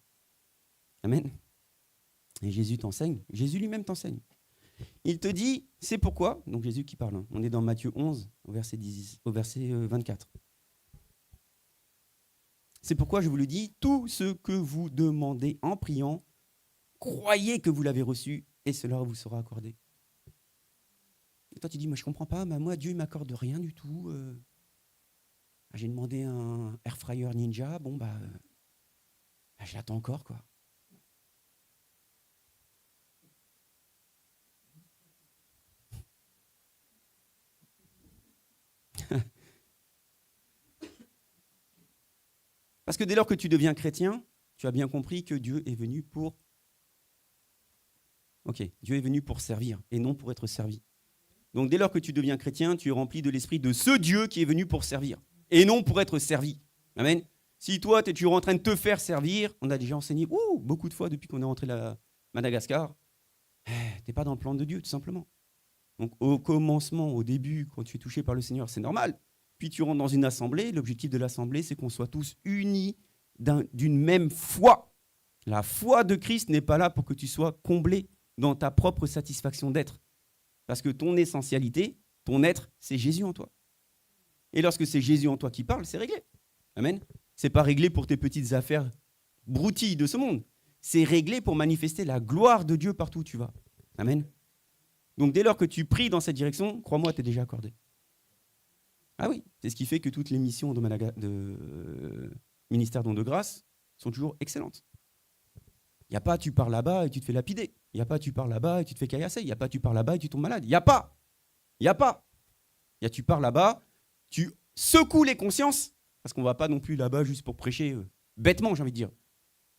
Amen. Et Jésus t'enseigne. Jésus lui-même t'enseigne. Il te dit, c'est pourquoi, donc Jésus qui parle, hein. On est dans Matthieu 11, au verset 24. C'est pourquoi je vous le dis, tout ce que vous demandez en priant, croyez que vous l'avez reçu et cela vous sera accordé. Et toi tu dis, moi je comprends pas, moi Dieu ne m'accorde rien du tout. J'ai demandé un air fryer Ninja, je l'attends encore quoi. Parce que dès lors que tu deviens chrétien, tu as bien compris que Dieu est venu pour... Ok, Dieu est venu pour servir et non pour être servi. Donc dès lors que tu deviens chrétien, tu es rempli de l'esprit de ce Dieu qui est venu pour servir et non pour être servi. Amen. Si toi, tu es toujours en train de te faire servir, on a déjà enseigné beaucoup de fois depuis qu'on est rentré à Madagascar, tu n'es pas dans le plan de Dieu, tout simplement. Donc au commencement, au début, quand tu es touché par le Seigneur, c'est normal. Puis tu rentres dans une assemblée. L'objectif de l'assemblée, c'est qu'on soit tous unis d'une même foi. La foi de Christ n'est pas là pour que tu sois comblé dans ta propre satisfaction d'être. Parce que ton essentialité, ton être, c'est Jésus en toi. Et lorsque c'est Jésus en toi qui parle, c'est réglé. Amen. C'est pas réglé pour tes petites affaires broutilles de ce monde. C'est réglé pour manifester la gloire de Dieu partout où tu vas. Amen. Donc dès lors que tu pries dans cette direction, crois-moi, tu es déjà accordé. Ah oui, c'est ce qui fait que toutes les missions de ministère don de grâce sont toujours excellentes. Il n'y a pas tu pars là-bas et tu te fais lapider. Il n'y a pas tu pars là-bas et tu te fais caillasser. Il n'y a pas tu pars là-bas et tu tombes malade. Il n'y a pas. Il n'y a pas. Il y a tu pars là-bas, tu secoues les consciences, parce qu'on ne va pas non plus là-bas juste pour prêcher bêtement, j'ai envie de dire.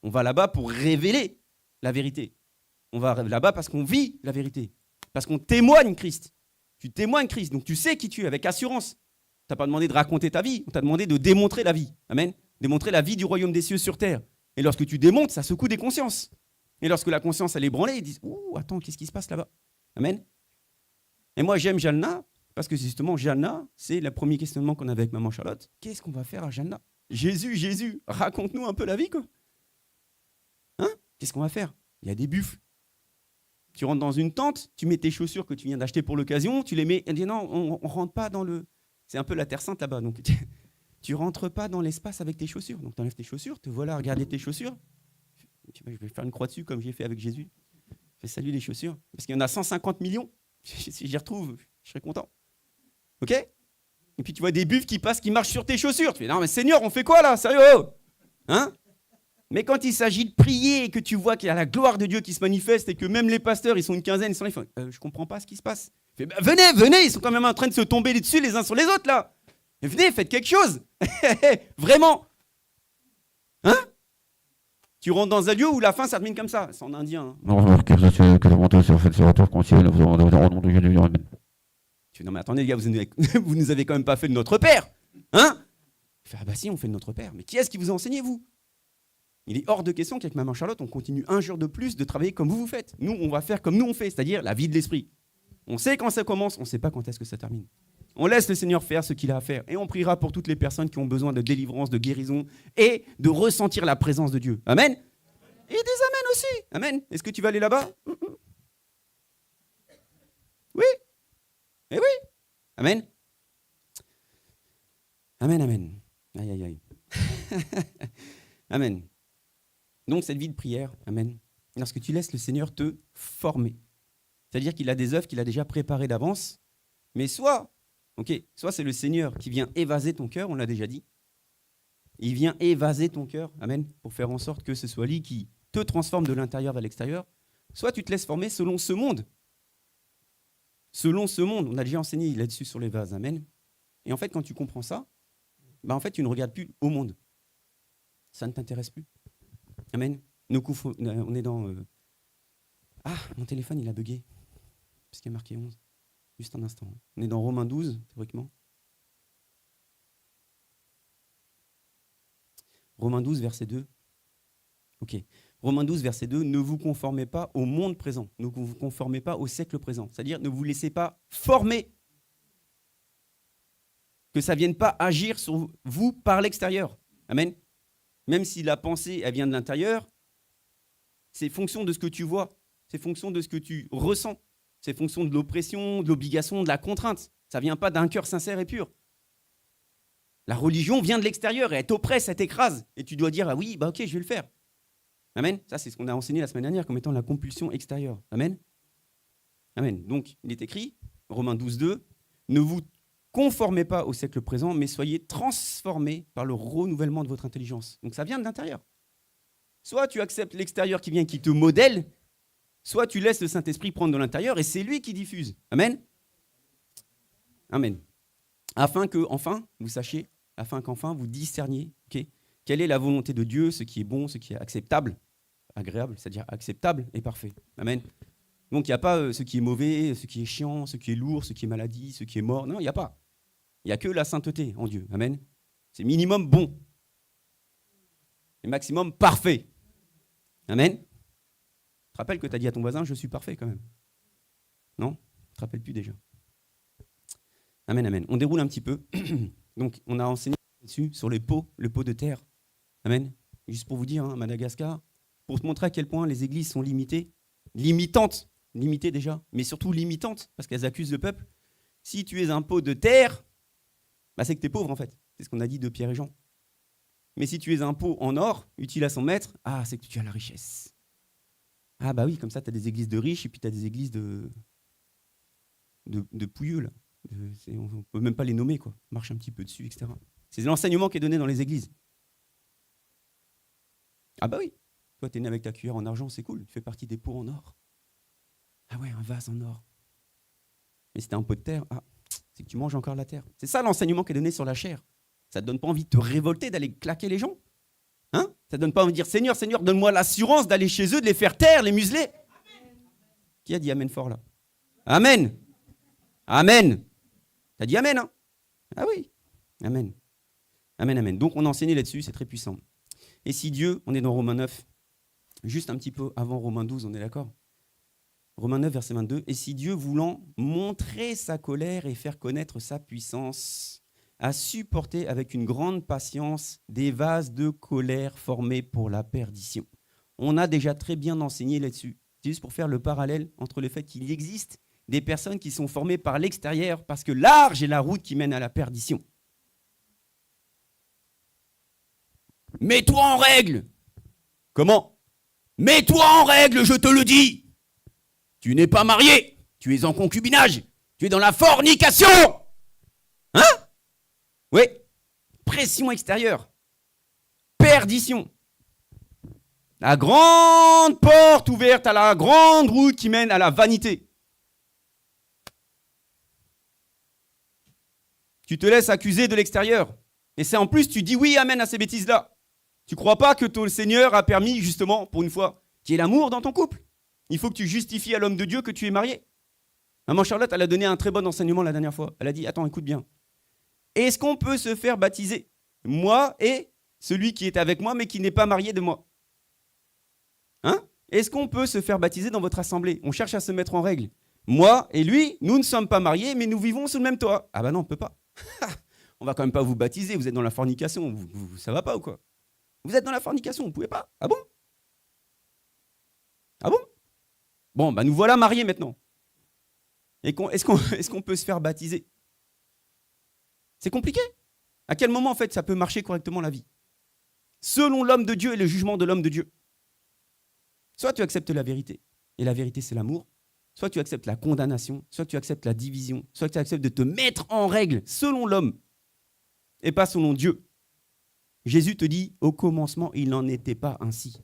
On va là-bas pour révéler la vérité. On va là-bas parce qu'on vit la vérité. Parce qu'on témoigne Christ. Tu témoignes Christ, donc tu sais qui tu es avec assurance. Tu n'as pas demandé de raconter ta vie, on t'a demandé de démontrer la vie. Amen. Démontrer la vie du royaume des cieux sur terre. Et lorsque tu démontres, ça secoue des consciences. Et lorsque la conscience elle est branlée, ils disent « Ouh, attends, qu'est-ce qui se passe là-bas ?» Amen. Et moi, j'aime Jalna, parce que justement, Jalna, c'est le premier questionnement qu'on avait avec maman Charlotte. Qu'est-ce qu'on va faire à Jalna? Jésus, raconte-nous un peu la vie, quoi. Hein? Qu'est-ce qu'on va faire? Il y a des buffles. Tu rentres dans une tente, tu mets tes chaussures que tu viens d'acheter pour l'occasion, tu les mets, et dis non, on ne rentre pas dans le... C'est un peu la terre sainte là-bas, donc tu rentres pas dans l'espace avec tes chaussures. Donc tu enlèves tes chaussures, te voilà à regarder tes chaussures. Je vais faire une croix dessus comme j'ai fait avec Jésus. Je fais salut les chaussures. Parce qu'il y en a 150 millions. Si j'y retrouve, je serais content. Ok? Et puis tu vois des buffles qui passent, qui marchent sur tes chaussures. Tu fais non mais Seigneur, on fait quoi là? Sérieux? Hein? Mais quand il s'agit de prier et que tu vois qu'il y a la gloire de Dieu qui se manifeste et que même les pasteurs, ils sont une quinzaine, ils sont là, ils font, je ne comprends pas ce qui se passe. Il fait, bah, venez, ils sont quand même en train de se tomber dessus les uns sur les autres là. Et venez, faites quelque chose. Vraiment. Hein? Tu rentres dans un lieu où la fin, ça termine comme ça. C'est en indien. Hein. Non, mais attendez les gars, vous nous avez quand même pas fait de notre Père. Hein? Il fait, ah bah si, on fait de notre Père. Mais qui est-ce qui vous a enseigné, vous? Il est hors de question qu'avec Maman Charlotte, on continue un jour de plus de travailler comme vous faites. Nous, on va faire comme nous on fait, c'est-à-dire la vie de l'esprit. On sait quand ça commence, on ne sait pas quand est-ce que ça termine. On laisse le Seigneur faire ce qu'il a à faire et on priera pour toutes les personnes qui ont besoin de délivrance, de guérison et de ressentir la présence de Dieu. Amen. Et des amens aussi. Amen. Est-ce que tu vas aller là-bas? Oui. Eh oui. Amen. Amen, amen. Aïe, aïe, aïe. Amen. Donc, cette vie de prière, amen, lorsque tu laisses le Seigneur te former, c'est-à-dire qu'il a des œuvres qu'il a déjà préparées d'avance, mais soit c'est le Seigneur qui vient évaser ton cœur, on l'a déjà dit, il vient évaser ton cœur, amen, pour faire en sorte que ce soit lui qui te transforme de l'intérieur vers l'extérieur, soit tu te laisses former selon ce monde. Selon ce monde, on a déjà enseigné là-dessus sur les vases, amen. Et en fait, quand tu comprends ça, en fait, tu ne regardes plus au monde. Ça ne t'intéresse plus. Amen. On est dans... Ah, mon téléphone, il a bugué. Parce qu'il y a marqué 11. Juste un instant. On est dans Romains 12, théoriquement. Romains 12, verset 2. Ok. Romains 12, verset 2. Ne vous conformez pas au monde présent. Ne vous conformez pas au siècle présent. C'est-à-dire, ne vous laissez pas former. Que ça ne vienne pas agir sur vous par l'extérieur. Amen. Même si la pensée, elle vient de l'intérieur, c'est fonction de ce que tu vois, c'est fonction de ce que tu ressens, c'est fonction de l'oppression, de l'obligation, de la contrainte. Ça ne vient pas d'un cœur sincère et pur. La religion vient de l'extérieur et elle t'oppresse, elle t'écrase. Et tu dois dire, ah oui, ok, je vais le faire. Amen. Ça, c'est ce qu'on a enseigné la semaine dernière comme étant la compulsion extérieure. Amen. Amen. Donc, il est écrit, Romains 12, 2, ne vous conformez pas au siècle présent, mais soyez transformés par le renouvellement de votre intelligence. Donc ça vient de l'intérieur. Soit tu acceptes l'extérieur qui vient, qui te modèle, soit tu laisses le Saint-Esprit prendre de l'intérieur et c'est lui qui diffuse. Amen. Amen. Afin qu'enfin, vous sachiez, afin qu'enfin vous discerniez, quelle est la volonté de Dieu, ce qui est bon, ce qui est acceptable, agréable, c'est-à-dire acceptable et parfait. Amen. Donc il n'y a pas ce qui est mauvais, ce qui est chiant, ce qui est lourd, ce qui est maladie, ce qui est mort. Non, il n'y a pas. Il n'y a que la sainteté en Dieu. Amen. C'est minimum bon. Et maximum parfait. Amen. Tu te rappelles que tu as dit à ton voisin, je suis parfait quand même. Non? Tu ne te rappelles plus déjà. Amen, amen. On déroule un petit peu. Donc, on a enseigné dessus sur le pot de terre. Amen. Juste pour vous dire, à Madagascar, pour te montrer à quel point les églises sont limitées, limitées déjà, mais surtout limitantes, parce qu'elles accusent le peuple. Si tu es un pot de terre, c'est que tu es pauvre en fait. C'est ce qu'on a dit de Pierre et Jean. Mais si tu es un pot en or, utile à son maître, c'est que tu as la richesse. Ah bah oui, comme ça, tu as des églises de riches et puis tu as des églises de pouilleux, là. On ne peut même pas les nommer, quoi. Marche un petit peu dessus, etc. C'est l'enseignement qui est donné dans les églises. Ah bah oui, toi, tu es né avec ta cuillère en argent, c'est cool, tu fais partie des pots en or. Ah ouais, un vase en or. Mais si t'as un pot de terre, c'est que tu manges encore la terre. C'est ça l'enseignement qui est donné sur la chair. Ça ne te donne pas envie de te révolter, d'aller claquer les gens? Hein? Ça ne te donne pas envie de dire, Seigneur, Seigneur, donne-moi l'assurance d'aller chez eux, de les faire taire, les museler. Amen. Qui a dit Amen fort là? Amen. Amen. T'as dit Amen, hein? Ah oui. Amen. Amen, amen. Donc on a enseigné là-dessus, c'est très puissant. Et si Dieu, on est dans Romains 9, juste un petit peu avant Romains 12, on est d'accord? Romains 9, verset 22. Et si Dieu, voulant montrer sa colère et faire connaître sa puissance, a supporté avec une grande patience des vases de colère formés pour la perdition. On a déjà très bien enseigné là-dessus. C'est juste pour faire le parallèle entre le fait qu'il existe des personnes qui sont formées par l'extérieur parce que large est la route qui mène à la perdition. Mets-toi en règle. Comment? Mets-toi en règle, je te le dis. Tu n'es pas marié, tu es en concubinage, tu es dans la fornication. Hein? Oui. Pression extérieure. Perdition. La grande porte ouverte à la grande route qui mène à la vanité. Tu te laisses accuser de l'extérieur. Et c'est en plus, tu dis oui, amen à ces bêtises-là. Tu ne crois pas que ton Seigneur a permis, justement, pour une fois, qu'il y ait l'amour dans ton couple. Il faut que tu justifies à l'homme de Dieu que tu es marié. Maman Charlotte, elle a donné un très bon enseignement la dernière fois. Elle a dit, attends, écoute bien. Est-ce qu'on peut se faire baptiser, moi et celui qui est avec moi, mais qui n'est pas marié de moi? Hein? Est-ce qu'on peut se faire baptiser dans votre assemblée? On cherche à se mettre en règle. Moi et lui, nous ne sommes pas mariés, mais nous vivons sous le même toit. Ah bah non, on ne peut pas. On va quand même pas vous baptiser, vous êtes dans la fornication. Ça va pas ou quoi? Vous êtes dans la fornication, vous ne pouvez pas. Ah bon? Ah bon? Bon, bah nous voilà mariés maintenant. Est-ce qu'on peut se faire baptiser? C'est compliqué. À quel moment, en fait, ça peut marcher correctement la vie? Selon l'homme de Dieu et le jugement de l'homme de Dieu. Soit tu acceptes la vérité, et la vérité, c'est l'amour. Soit tu acceptes la condamnation, soit tu acceptes la division, soit tu acceptes de te mettre en règle selon l'homme et pas selon Dieu. Jésus te dit, au commencement, il n'en était pas ainsi.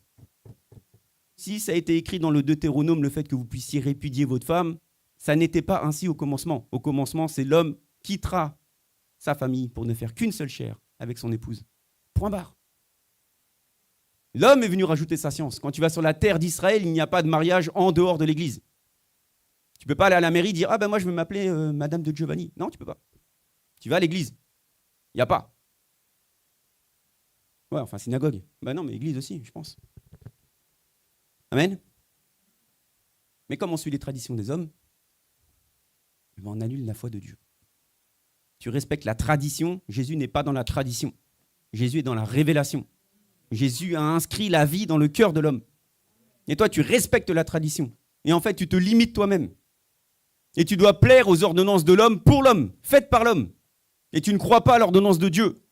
Si ça a été écrit dans le Deutéronome, le fait que vous puissiez répudier votre femme, ça n'était pas ainsi au commencement. Au commencement, c'est l'homme quittera sa famille pour ne faire qu'une seule chair avec son épouse. Point barre. L'homme est venu rajouter sa science. Quand tu vas sur la terre d'Israël, il n'y a pas de mariage en dehors de l'église. Tu ne peux pas aller à la mairie et dire « Ah ben moi je veux m'appeler Madame de Giovanni ». Non, tu ne peux pas. Tu vas à l'église. Il n'y a pas. Ouais, enfin synagogue. Ben non, mais église aussi, je pense. Amen. Mais comme on suit les traditions des hommes, on annule la foi de Dieu. Tu respectes la tradition. Jésus n'est pas dans la tradition. Jésus est dans la révélation. Jésus a inscrit la vie dans le cœur de l'homme. Et toi, tu respectes la tradition. Et en fait, tu te limites toi-même. Et tu dois plaire aux ordonnances de l'homme pour l'homme, faites par l'homme. Et tu ne crois pas à l'ordonnance de Dieu.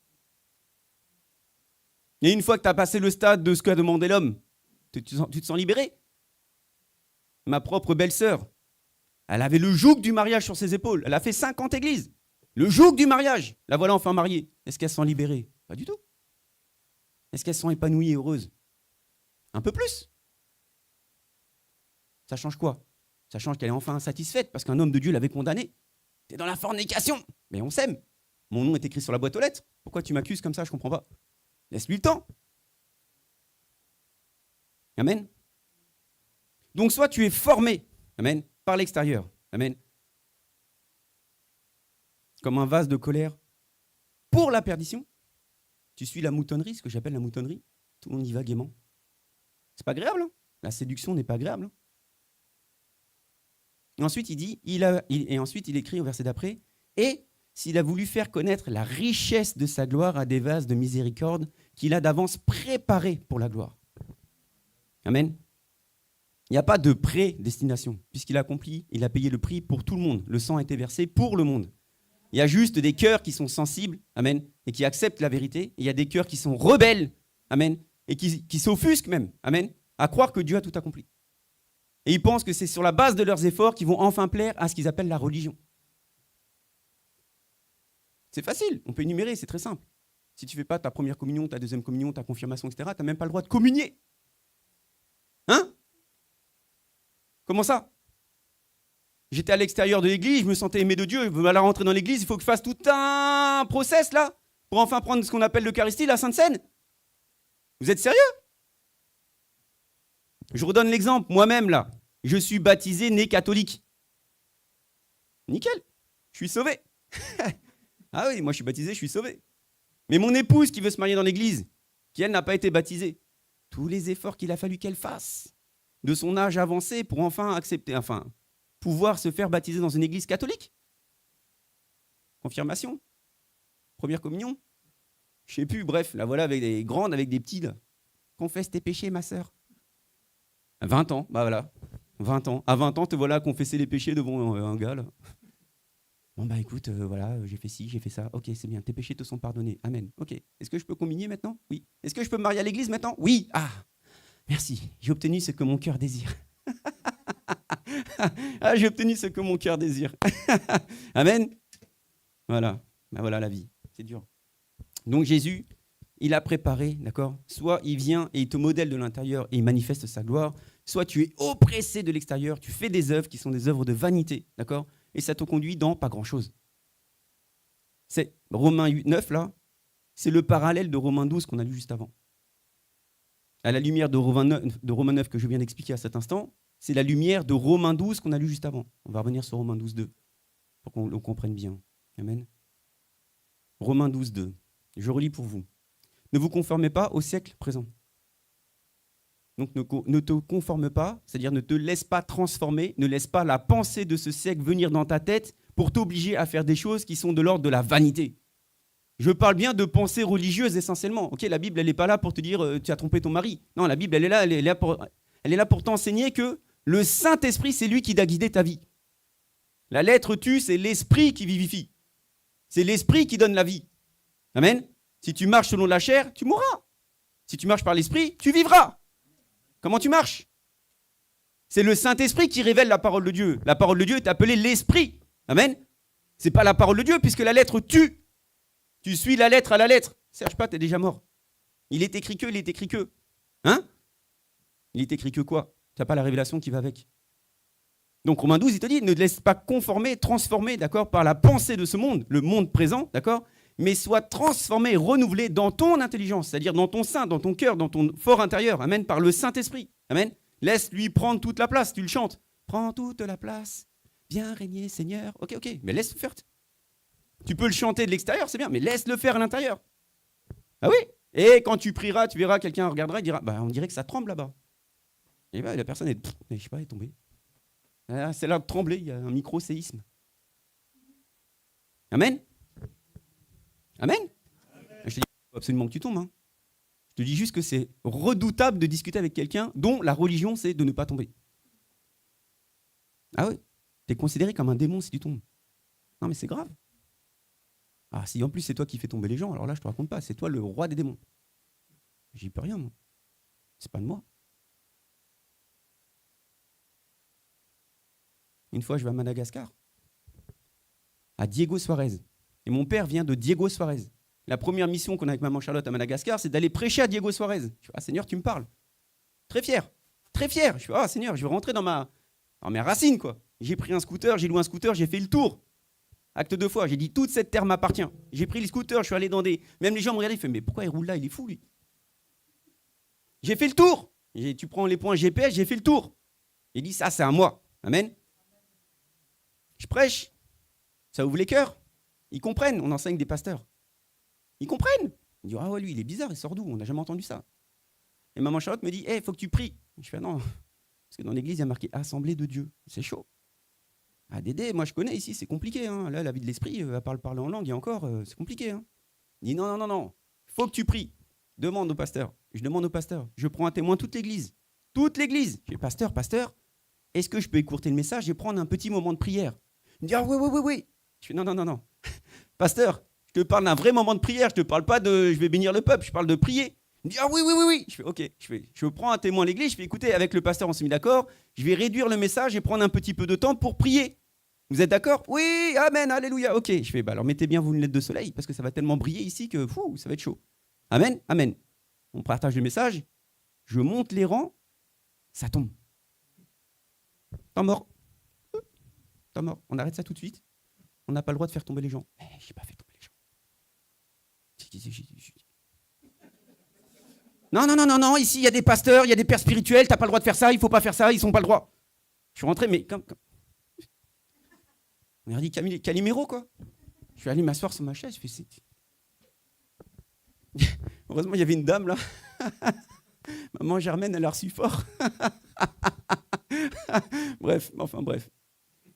Et une fois que tu as passé le stade de ce qu'a demandé l'homme, tu te sens libéré. Ma propre belle-sœur, elle avait le joug du mariage sur ses épaules. Elle a fait 50 églises. Le joug du mariage. La voilà enfin mariée. Est-ce qu'elle se sent libérée? Pas du tout. Est-ce qu'elle se sent épanouie et heureuse? Un peu plus. Ça change quoi? Ça change qu'elle est enfin satisfaite parce qu'un homme de Dieu l'avait condamnée. T'es dans la fornication. Mais on s'aime. Mon nom est écrit sur la boîte aux lettres. Pourquoi tu m'accuses comme ça? Je ne comprends pas. Laisse-lui le temps. Amen. Donc soit tu es formé, amen, par l'extérieur, amen, comme un vase de colère pour la perdition. Tu suis la moutonnerie, ce que j'appelle la moutonnerie. Tout le monde y va gaiement. C'est pas agréable, hein? La séduction n'est pas agréable. Hein? Et ensuite, il dit, ensuite il écrit au verset d'après, et s'il a voulu faire connaître la richesse de sa gloire à des vases de miséricorde qu'il a d'avance préparés pour la gloire. Amen. Il n'y a pas de prédestination, puisqu'il a accompli, il a payé le prix pour tout le monde. Le sang a été versé pour le monde. Il y a juste des cœurs qui sont sensibles, amen, et qui acceptent la vérité. Et il y a des cœurs qui sont rebelles, amen, et qui s'offusquent même, amen, à croire que Dieu a tout accompli. Et ils pensent que c'est sur la base de leurs efforts qu'ils vont enfin plaire à ce qu'ils appellent la religion. C'est facile, on peut énumérer, c'est très simple. Si tu ne fais pas ta première communion, ta deuxième communion, ta confirmation, etc., tu n'as même pas le droit de communier. Hein? Comment ça? J'étais à l'extérieur de l'église, je me sentais aimé de Dieu, je veux aller rentrer dans l'église, il faut que je fasse tout un process là, pour enfin prendre ce qu'on appelle l'Eucharistie, la Sainte Seine. Vous êtes sérieux? Je redonne l'exemple, moi-même là, je suis baptisé, né catholique. Nickel, je suis sauvé. Ah oui, moi je suis baptisé, je suis sauvé. Mais mon épouse qui veut se marier dans l'église, qui elle n'a pas été baptisée, tous les efforts qu'il a fallu qu'elle fasse de son âge avancé pour enfin accepter, pouvoir se faire baptiser dans une église catholique. Confirmation, première communion, je sais plus, bref, la voilà avec des grandes, avec des petits, là. Confesse tes péchés, ma sœur. 20 ans, bah voilà, 20 ans. À 20 ans, te voilà confesser les péchés devant un gars, là. Bon bah écoute, voilà, j'ai fait ci, j'ai fait ça. Ok, c'est bien, tes péchés te sont pardonnés. Amen. Ok, est-ce que je peux communier maintenant? Oui. Est-ce que je peux me marier à l'église maintenant? Oui. Ah, merci, j'ai obtenu ce que mon cœur désire. Ah, j'ai obtenu ce que mon cœur désire. Amen. Voilà, ben voilà la vie, c'est dur. Donc Jésus il a préparé, d'accord? Soit il vient et il te modèle de l'intérieur et il manifeste sa gloire, soit tu es oppressé de l'extérieur, tu fais des œuvres qui sont des œuvres de vanité, d'accord? Et ça te conduit dans pas grand-chose. C'est Romains 9, là, c'est le parallèle de Romains 12 qu'on a lu juste avant. À la lumière de Romains 9 que je viens d'expliquer à cet instant, c'est la lumière de Romains 12 qu'on a lu juste avant. On va revenir sur Romains 12, 2, pour qu'on le comprenne bien. Amen. Romains 12, 2. Je relis pour vous. Ne vous conformez pas au siècle présent. Donc ne te conforme pas, c'est-à-dire ne te laisse pas transformer, ne laisse pas la pensée de ce siècle venir dans ta tête pour t'obliger à faire des choses qui sont de l'ordre de la vanité. Je parle bien de pensée religieuse essentiellement. Ok, la Bible, elle n'est pas là pour te dire tu as trompé ton mari. Non, la Bible, elle est là pour t'enseigner que le Saint-Esprit, c'est lui qui doit guider ta vie. La lettre tu, c'est l'Esprit qui vivifie. C'est l'Esprit qui donne la vie. Amen. Si tu marches selon la chair, tu mourras. Si tu marches par l'Esprit, tu vivras. Comment tu marches? C'est le Saint-Esprit qui révèle la parole de Dieu. La parole de Dieu est appelée l'Esprit. Amen. Ce n'est pas la parole de Dieu puisque la lettre tu. Tu suis la lettre à la lettre. Serge Pat est déjà mort. Il est écrit que, il est écrit que. Hein? Il est écrit que quoi? Tu n'as pas la révélation qui va avec. Donc Romains 12, il te dit, ne te laisse pas conformer, transformer, d'accord, par la pensée de ce monde, le monde présent, d'accord, mais sois transformé, renouvelé dans ton intelligence, c'est-à-dire dans ton sein, dans ton cœur, dans ton fort intérieur, amen, par le Saint-Esprit, amen. Laisse-lui prendre toute la place, tu le chantes. Prends toute la place, viens régner Seigneur. Ok, mais laisse-le faire. Tu peux le chanter de l'extérieur, c'est bien, mais laisse-le faire à l'intérieur. Ah oui. Et quand tu prieras, tu verras, quelqu'un regardera, il dira, bah on dirait que ça tremble là-bas. Et bah, la personne est, je sais pas, elle est tombée. C'est là de trembler, il y a un micro-séisme. Amen. Amen. Je te dis absolument que tu tombes. Hein. Je te dis juste que c'est redoutable de discuter avec quelqu'un dont la religion, c'est de ne pas tomber. Ah oui, tu es considéré comme un démon si tu tombes. Non mais c'est grave. Ah si en plus c'est toi qui fais tomber les gens, alors là je te raconte pas, c'est toi le roi des démons. J'y peux rien moi. C'est pas de moi. Une fois, je vais à Madagascar, à Diego Suarez. Et mon père vient de Diego Suarez. La première mission qu'on a avec maman Charlotte à Madagascar, c'est d'aller prêcher à Diego Suarez. Je dis, ah Seigneur, tu me parles. Très fier, très fier. Je dis, ah Seigneur, je vais rentrer dans mes racines, quoi. J'ai pris un scooter, j'ai loué un scooter, j'ai fait le tour. Acte 2 fois, j'ai dit, toute cette terre m'appartient. J'ai pris le scooter, je suis allé dans des... Même les gens me regardaient, ils font, mais pourquoi il roule là, il est fou, lui. J'ai fait le tour. Tu prends les points GPS, j'ai fait le tour. Il dit, ça, c'est à moi. Amen. Je prêche, ça ouvre les cœurs. Ils comprennent, on enseigne des pasteurs. Ils comprennent. Ils disent, ah ouais, lui, il est bizarre, il sort d'où? On n'a jamais entendu ça. Et maman Charlotte me dit, il faut que tu pries. Je fais, non, parce que dans l'église, il y a marqué Assemblée de Dieu. C'est chaud. Ah, Dédé, moi je connais ici, c'est compliqué. Hein. Là, la vie de l'esprit, à part le parler en langue, il y a encore, c'est compliqué. Hein. Il dit, non, il faut que tu pries. Demande au pasteur. Je demande au pasteur. Je prends un témoin toute l'église. Toute l'église. Je dis, pasteur, est-ce que je peux écourter le message et prendre un petit moment de prière? Il me dit, ah oui. Je fais, non. Pasteur, je te parle d'un vrai moment de prière, je te parle pas de je vais bénir le peuple, je parle de prier. Il me dit, ah oui. Je fais, ok, je prends un témoin à l'église, je fais, écoutez, avec le pasteur, on s'est mis d'accord, je vais réduire le message et prendre un petit peu de temps pour prier. Vous êtes d'accord? Oui, amen, alléluia, ok. Je fais, alors mettez bien vos lunettes de soleil, parce que ça va tellement briller ici que ça va être chaud. Amen. On partage le message, je monte les rangs, ça tombe. Temps mort. On arrête ça tout de suite. On n'a pas le droit de faire tomber les gens. Mais j'ai pas fait tomber les gens. Non. Ici, il y a des pasteurs, il y a des pères spirituels. T'as pas le droit de faire ça. Il faut pas faire ça. Ils sont pas le droit. Je suis rentré, mais comme... On a dit Calimero, quoi. Je suis allé m'asseoir sur ma chaise. Je fais, heureusement, il y avait une dame là. Maman Germaine, elle a reçu fort. Bref.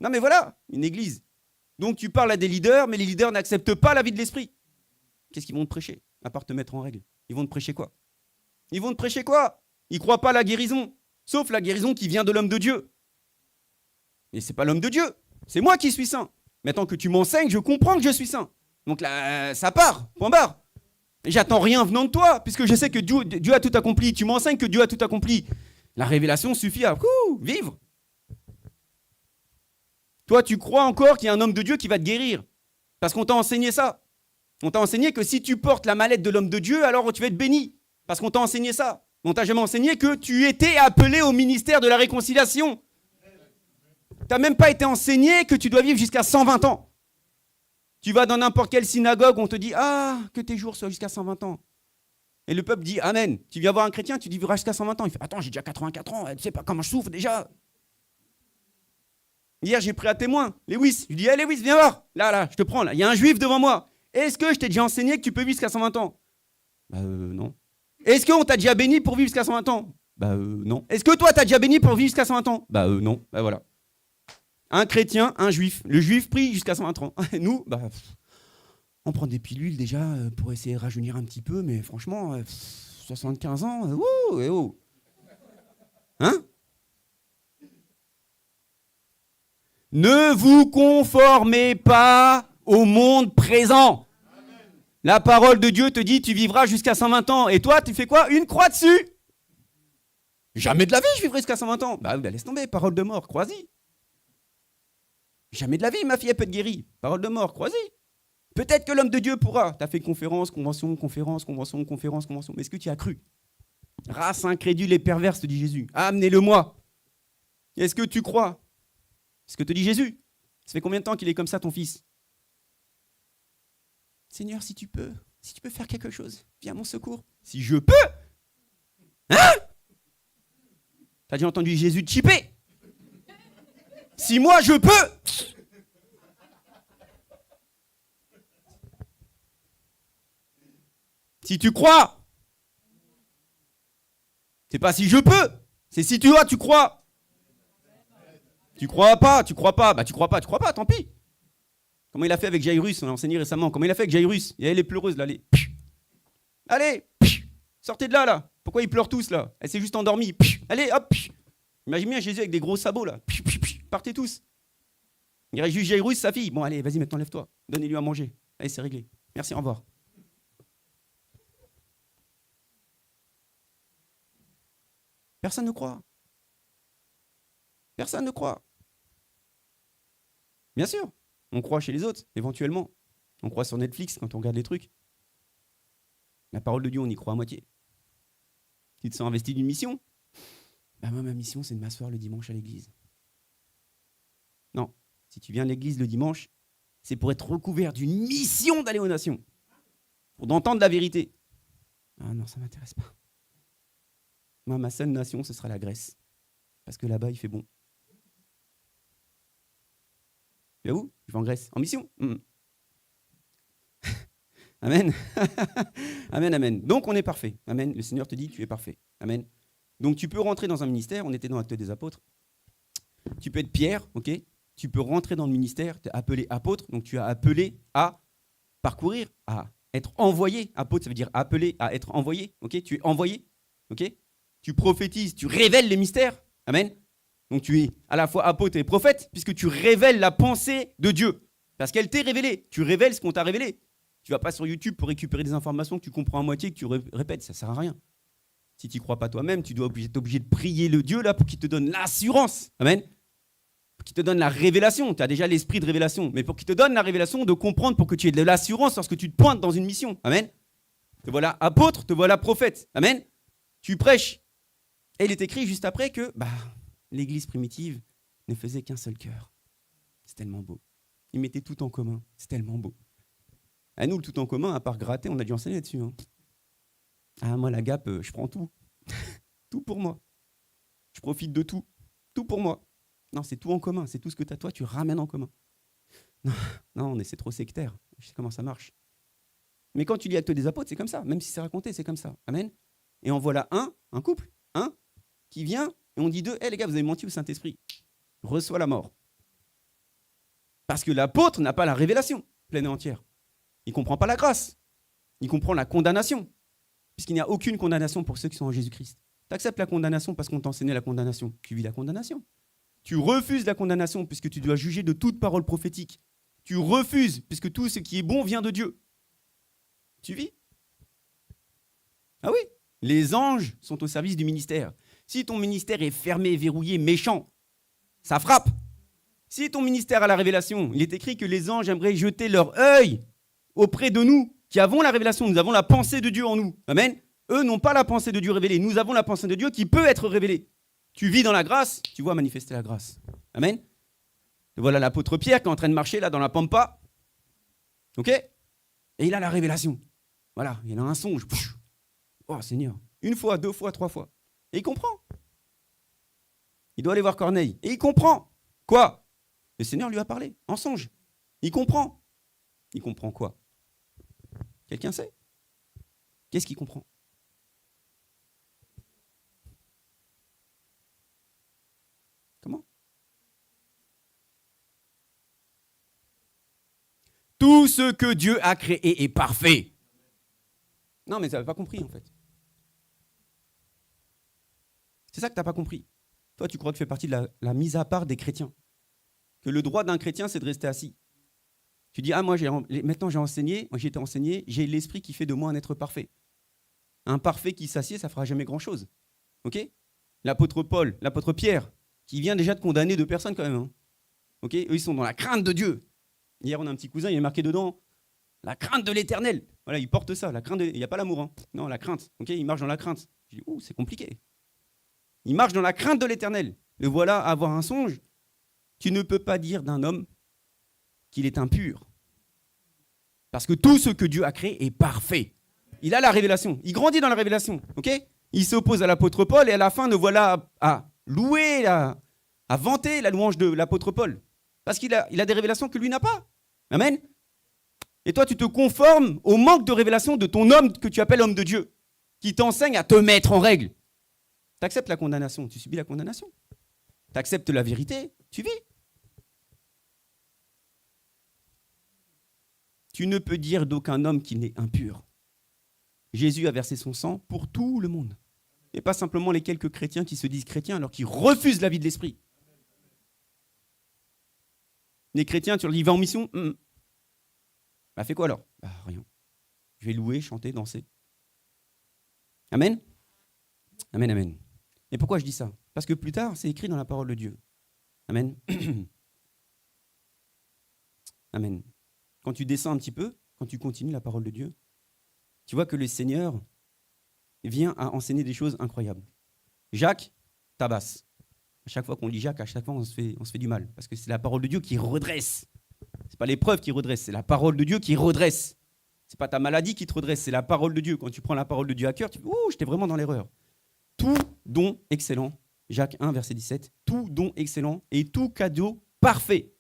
Non mais voilà, une église. Donc tu parles à des leaders, mais les leaders n'acceptent pas la vie de l'esprit. Qu'est-ce qu'ils vont te prêcher, à part te mettre en règle? Ils vont te prêcher quoi? Ils ne croient pas à la guérison, sauf la guérison qui vient de l'homme de Dieu. Et c'est pas l'homme de Dieu, c'est moi qui suis saint. Maintenant que tu m'enseignes, je comprends que je suis saint. Donc là, ça part, point barre. Et j'attends rien venant de toi, puisque je sais que Dieu a tout accompli. Tu m'enseignes que Dieu a tout accompli. La révélation suffit à vivre. Toi, tu crois encore qu'il y a un homme de Dieu qui va te guérir, parce qu'on t'a enseigné ça. On t'a enseigné que si tu portes la mallette de l'homme de Dieu, alors tu vas être béni. Parce qu'on t'a enseigné ça. On t'a jamais enseigné que tu étais appelé au ministère de la réconciliation. Tu n'as même pas été enseigné que tu dois vivre jusqu'à 120 ans. Tu vas dans n'importe quelle synagogue, on te dit « Ah, que tes jours soient jusqu'à 120 ans ». Et le peuple dit « Amen ». Tu viens voir un chrétien, tu dis « Vivra jusqu'à 120 ans ». Il fait « Attends, j'ai déjà 84 ans, tu sais pas comment je souffre déjà ». Hier, j'ai pris à témoin Lewis. Je lui dis « Hey Lewis, viens voir. Là, je te prends, là. Il y a un juif devant moi. Est-ce que je t'ai déjà enseigné que tu peux vivre jusqu'à 120 ans ?» Non. Est-ce qu'on t'a déjà béni pour vivre jusqu'à 120 ans ? Non. Est-ce que toi, t'as déjà béni pour vivre jusqu'à 120 ans ? Non. Voilà. Un chrétien, un juif. Le juif prie jusqu'à 120 ans. Nous, on prend des pilules déjà pour essayer de rajeunir un petit peu, mais franchement, 75 ans, Hein ? Ne vous conformez pas au monde présent. La parole de Dieu te dit tu vivras jusqu'à 120 ans. Et toi, tu fais quoi ? Une croix dessus. Jamais de la vie, je vivrai jusqu'à 120 ans. Laisse tomber, parole de mort, crois-y. Jamais de la vie, ma fille, elle peut être guérie. Parole de mort, crois-y. Peut-être que l'homme de Dieu pourra. Tu as fait conférence, convention. Mais est-ce que tu y as cru ? Race incrédule et perverse, te dit Jésus. Amenez-le-moi. Est-ce que tu crois ? C'est ce que te dit Jésus. Ça fait combien de temps qu'il est comme ça, ton fils ? Seigneur, si tu peux faire quelque chose, viens à mon secours. Si je peux ? Hein ? T'as déjà entendu Jésus te chipper ? Si moi je peux ? Si tu crois ? C'est pas si je peux, c'est si tu crois. Tu crois pas. Tu crois pas, tant pis. Comment il a fait avec Jairus, on l'a enseigné récemment. Comment il a fait avec Jairus ? Il y avait les pleureuses là, allez, sortez de là. Pourquoi ils pleurent tous là ? Elle s'est juste endormie. Allez, hop. Imagine bien Jésus avec des gros sabots là. Partez tous. Il reste juste Jairus, sa fille. Bon, allez, vas-y, maintenant lève-toi. Donnez-lui à manger. Allez, c'est réglé. Merci, au revoir. Personne ne croit. Personne ne croit. Bien sûr, on croit chez les autres, éventuellement. On croit sur Netflix quand on regarde les trucs. La parole de Dieu, on y croit à moitié. Tu te sens investi d'une mission ? Moi, ma mission, c'est de m'asseoir le dimanche à l'église. Non, si tu viens à l'église le dimanche, c'est pour être recouvert d'une mission d'aller aux nations. Pour d'entendre la vérité. Ah non, ça ne m'intéresse pas. Moi, ma seule nation, ce sera la Grèce. Parce que là-bas, il fait bon. Tu vas où ? Je vais en Grèce. En mission ? Amen. Amen. Donc, on est parfait. Amen. Le Seigneur te dit, tu es parfait. Amen. Donc, tu peux rentrer dans un ministère. On était dans l'Acte des Apôtres. Tu peux être Pierre, ok ? Tu peux rentrer dans le ministère. Tu es appelé apôtre. Donc, tu es appelé à parcourir, à être envoyé. Apôtre, ça veut dire appelé à être envoyé. Ok ? Tu es envoyé. Ok ? Tu prophétises, tu révèles les mystères. Amen. Donc, tu es à la fois apôtre et prophète, puisque tu révèles la pensée de Dieu. Parce qu'elle t'est révélée. Tu révèles ce qu'on t'a révélé. Tu ne vas pas sur YouTube pour récupérer des informations que tu comprends à moitié, que tu répètes. Ça ne sert à rien. Si tu n'y crois pas toi-même, tu dois être obligé de prier le Dieu là pour qu'il te donne l'assurance. Amen. Pour qu'il te donne la révélation. Tu as déjà l'esprit de révélation. Mais pour qu'il te donne la révélation de comprendre, pour que tu aies de l'assurance lorsque tu te pointes dans une mission. Amen. Te voilà apôtre, te voilà prophète. Amen. Tu prêches. Et il est écrit juste après que l'église primitive ne faisait qu'un seul cœur. C'est tellement beau. Ils mettaient tout en commun. C'est tellement beau. À nous, le tout en commun, à part gratter, on a dû enseigner là-dessus. Moi, la Gap, je prends tout. Tout pour moi. Je profite de tout. Tout pour moi. Non, c'est tout en commun. C'est tout ce que tu as, toi, tu ramènes en commun. Non, c'est trop sectaire. Je sais comment ça marche. Mais quand tu lis Actes des Apôtres, c'est comme ça. Même si c'est raconté, c'est comme ça. Amen. Et en voilà un couple, qui vient, et on dit d'eux, les gars, vous avez menti au Saint-Esprit. Reçois la mort. Parce que l'apôtre n'a pas la révélation pleine et entière. Il ne comprend pas la grâce. Il comprend la condamnation. Puisqu'il n'y a aucune condamnation pour ceux qui sont en Jésus-Christ. Tu acceptes la condamnation parce qu'on t'a enseigné la condamnation. Tu vis la condamnation. Tu refuses la condamnation puisque tu dois juger de toute parole prophétique. Tu refuses puisque tout ce qui est bon vient de Dieu. Tu vis ? Ah oui, les anges sont au service du ministère. Si ton ministère est fermé, verrouillé, méchant, ça frappe. Si ton ministère a la révélation, il est écrit que les anges aimeraient jeter leur œil auprès de nous, qui avons la révélation, nous avons la pensée de Dieu en nous. Amen. Eux n'ont pas la pensée de Dieu révélée. Nous avons la pensée de Dieu qui peut être révélée. Tu vis dans la grâce, tu vois manifester la grâce. Amen. Et voilà l'apôtre Pierre qui est en train de marcher là dans la pampa. Ok? Et il a la révélation. Voilà, il a un songe. Oh Seigneur. Une fois, 2 fois, 3 fois. Et il comprend. Il doit aller voir Corneille. Et il comprend. Quoi? Le Seigneur lui a parlé en songe. Il comprend. Il comprend quoi? Quelqu'un sait? Qu'est-ce qu'il comprend? Comment? Tout ce que Dieu a créé est parfait. Non, mais tu n'avais pas compris en fait. C'est ça que tu n'as pas compris. Toi, tu crois que tu fais partie de la mise à part des chrétiens. Que le droit d'un chrétien, c'est de rester assis. Tu dis, ah moi, maintenant j'ai enseigné, moi j'ai été enseigné, j'ai l'esprit qui fait de moi un être parfait. Un parfait qui s'assied, ça ne fera jamais grand-chose. Ok? L'apôtre Paul, l'apôtre Pierre, qui vient déjà de condamner 2 personnes quand même. Hein. Ok? Eux, ils sont dans la crainte de Dieu. Hier, on a un petit cousin, il est marqué dedans, la crainte de l'éternel. Voilà, il porte ça, la crainte il n'y a pas l'amour. Hein. Non, la crainte. Ok? Il marche dans la crainte. Je dis, c'est compliqué. Il marche dans la crainte de l'éternel. Le voilà avoir un songe. Tu ne peux pas dire d'un homme qu'il est impur. Parce que tout ce que Dieu a créé est parfait. Il a la révélation. Il grandit dans la révélation. Okay? Il s'oppose à l'apôtre Paul et à la fin, le voilà à louer, à vanter la louange de l'apôtre Paul. Parce qu'il a des révélations que lui n'a pas. Amen. Et toi, tu te conformes au manque de révélation de ton homme que tu appelles homme de Dieu, qui t'enseigne à te mettre en règle. Tu acceptes la condamnation, tu subis la condamnation. Tu acceptes la vérité, tu vis. Tu ne peux dire d'aucun homme qu'il n'est impur. Jésus a versé son sang pour tout le monde. Et pas simplement les quelques chrétiens qui se disent chrétiens alors qu'ils refusent la vie de l'esprit. Les chrétiens, tu leur dis, va en mission. Bah, fais quoi alors? Bah, rien. Je vais louer, chanter, danser. Amen. Amen, amen. Et pourquoi je dis ça? Parce que plus tard, c'est écrit dans la parole de Dieu. Amen. Amen. Quand tu descends un petit peu, quand tu continues la parole de Dieu, tu vois que le Seigneur vient à enseigner des choses incroyables. Jacques tabasse. À chaque fois qu'on lit Jacques, à chaque fois on se fait du mal. Parce que c'est la parole de Dieu qui redresse. Ce n'est pas l'épreuve qui redresse, c'est la parole de Dieu qui redresse. Ce n'est pas ta maladie qui te redresse, c'est la parole de Dieu. Quand tu prends la parole de Dieu à cœur, tu dis « Ouh, j'étais vraiment dans l'erreur ». Tout don excellent, Jacques 1, verset 17, tout don excellent et tout cadeau parfait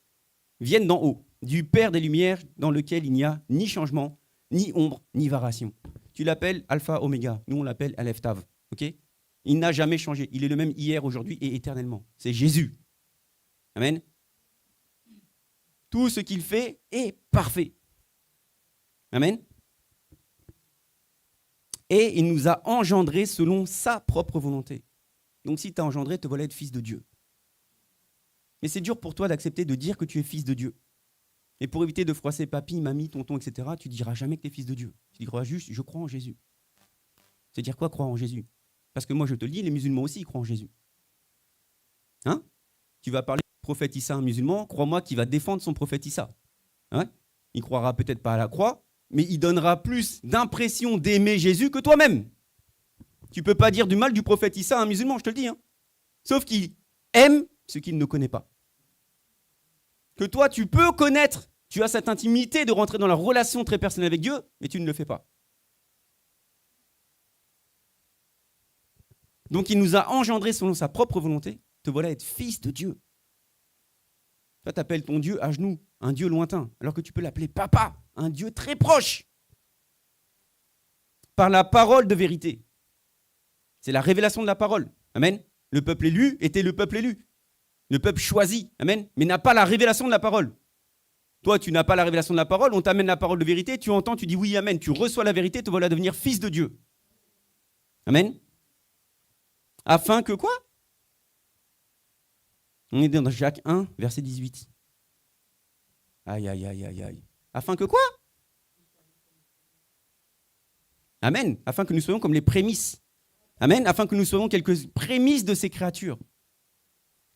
viennent d'en haut, du Père des Lumières, dans lequel il n'y a ni changement, ni ombre, ni variation. Tu l'appelles Alpha Oméga, nous on l'appelle Aleph Tav. Okay? Il n'a jamais changé, il est le même hier, aujourd'hui et éternellement. C'est Jésus. Amen. Tout ce qu'il fait est parfait. Amen. Et il nous a engendrés selon sa propre volonté. Donc si tu as engendré, te voilà être fils de Dieu. Mais c'est dur pour toi d'accepter de dire que tu es fils de Dieu. Et pour éviter de froisser papy, mamie, tonton, etc., tu ne diras jamais que tu es fils de Dieu. Tu diras juste, je crois en Jésus. C'est dire quoi, croire en Jésus? Parce que moi, je te le dis, les musulmans aussi, ils croient en Jésus. Hein? Tu vas parler du prophète Issa à un musulman, crois-moi qu'il va défendre son prophète Issa. Hein? Il ne croira peut-être pas à la croix, mais il donnera plus d'impression d'aimer Jésus que toi-même. Tu ne peux pas dire du mal du prophète Issa à un musulman, je te le dis. Hein? Sauf qu'il aime ce qu'il ne connaît pas. Que toi, tu peux connaître, tu as cette intimité de rentrer dans la relation très personnelle avec Dieu, mais tu ne le fais pas. Donc il nous a engendrés selon sa propre volonté. Te voilà être fils de Dieu. Toi, tu appelles ton Dieu à genoux, un Dieu lointain, alors que tu peux l'appeler papa, un Dieu très proche. Par la parole de vérité. C'est la révélation de la parole. Amen. Le peuple élu était le peuple élu. Le peuple choisi. Amen. Mais n'a pas la révélation de la parole. Toi, tu n'as pas la révélation de la parole, on t'amène la parole de vérité, tu entends, tu dis oui, amen. Tu reçois la vérité, te voilà devenir fils de Dieu. Amen. Afin que quoi? On est dans Jacques 1, verset 18. Aïe, aïe, aïe, aïe, aïe. Afin que quoi? Amen. Afin que nous soyons comme les prémices. Amen. Afin que nous soyons quelques prémices de ces créatures.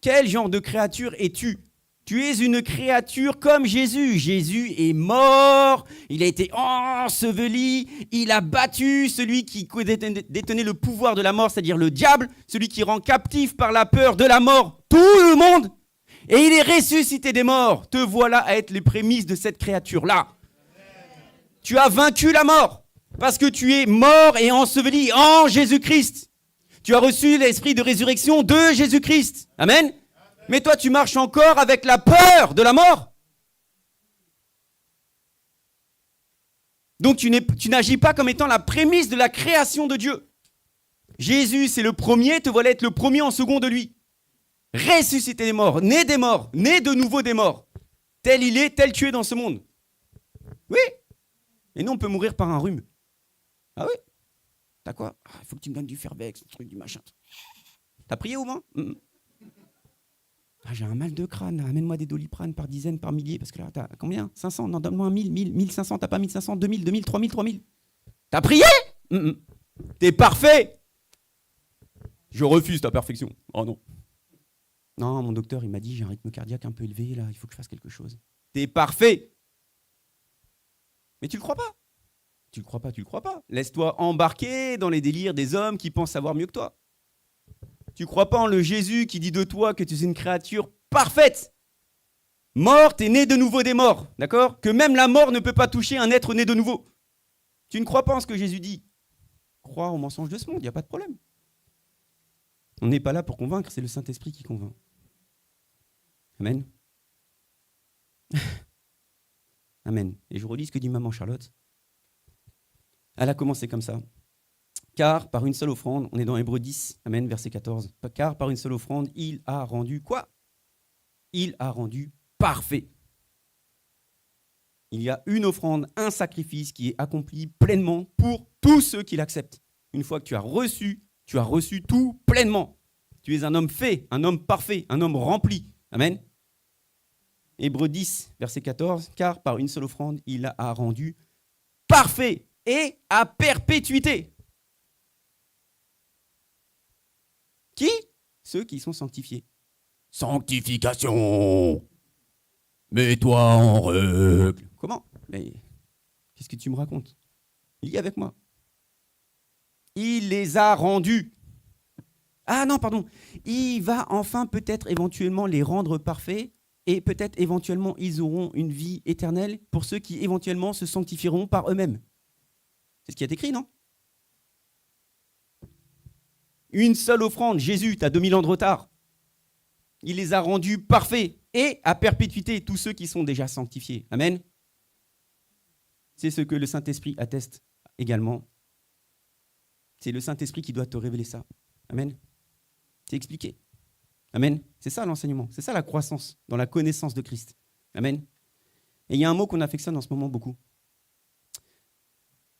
Quel genre de créature es-tu? Tu es une créature comme Jésus. Jésus est mort, il a été enseveli, il a battu celui qui détenait le pouvoir de la mort, c'est-à-dire le diable, celui qui rend captif par la peur de la mort tout le monde. Et il est ressuscité des morts. Te voilà à être les prémices de cette créature-là. Tu as vaincu la mort parce que tu es mort et enseveli en Jésus-Christ. Tu as reçu l'esprit de résurrection de Jésus-Christ. Amen. Mais toi, tu marches encore avec la peur de la mort. Donc, tu n'agis pas comme étant la prémisse de la création de Dieu. Jésus, c'est le premier, te voilà être le premier en second de lui. Ressuscité des morts, né de nouveau des morts. Tel il est, tel tu es dans ce monde. Oui. Et nous, on peut mourir par un rhume. Ah oui? T'as quoi? Il faut que tu me donnes du Fervex, du truc, du machin. T'as prié au moins? J'ai un mal de crâne, amène-moi des Doliprane par dizaines, par milliers, parce que là, t'as combien? 500? Non, donne-moi 1000, 1500, t'as pas 1500, 2000, 2000, 3000, 3000. T'as prié? T'es parfait. Je refuse ta perfection. Oh non. Non, mon docteur, il m'a dit, j'ai un rythme cardiaque un peu élevé, là, il faut que je fasse quelque chose. T'es parfait. Mais tu le crois pas. Tu le crois pas. Laisse-toi embarquer dans les délires des hommes qui pensent savoir mieux que toi. Tu crois pas en le Jésus qui dit de toi que tu es une créature parfaite, morte et née de nouveau des morts, d'accord? Que même la mort ne peut pas toucher un être né de nouveau. Tu ne crois pas en ce que Jésus dit. Crois aux mensonges de ce monde, il n'y a pas de problème. On n'est pas là pour convaincre, c'est le Saint-Esprit qui convainc. Amen. Amen. Et je relis ce que dit maman Charlotte. Elle a commencé comme ça. Car par une seule offrande, on est dans Hébreux 10, Amen, verset 14. Car par une seule offrande, il a rendu quoi? Il a rendu parfait. Il y a une offrande, un sacrifice qui est accompli pleinement pour tous ceux qui l'acceptent. Une fois que tu as reçu tout pleinement. Tu es un homme fait, un homme parfait, un homme rempli. Amen. Hébreux 10, verset 14. Car par une seule offrande, il a rendu parfait et à perpétuité. Qui? Ceux qui sont sanctifiés. Sanctification. Mets-toi en règle. Comment? Mais qu'est-ce que tu me racontes? Lis avec moi. Il les a rendus. Ah non, pardon. Il va enfin peut-être éventuellement les rendre parfaits et peut-être éventuellement ils auront une vie éternelle pour ceux qui éventuellement se sanctifieront par eux-mêmes. C'est ce qui est écrit, non? Une seule offrande, Jésus, tu as 2000 ans de retard. Il les a rendus parfaits et à perpétuité tous ceux qui sont déjà sanctifiés. Amen. C'est ce que le Saint-Esprit atteste également. C'est le Saint-Esprit qui doit te révéler ça. Amen. C'est expliqué. Amen. C'est ça l'enseignement. C'est ça la croissance dans la connaissance de Christ. Amen. Et il y a un mot qu'on affectionne en ce moment beaucoup.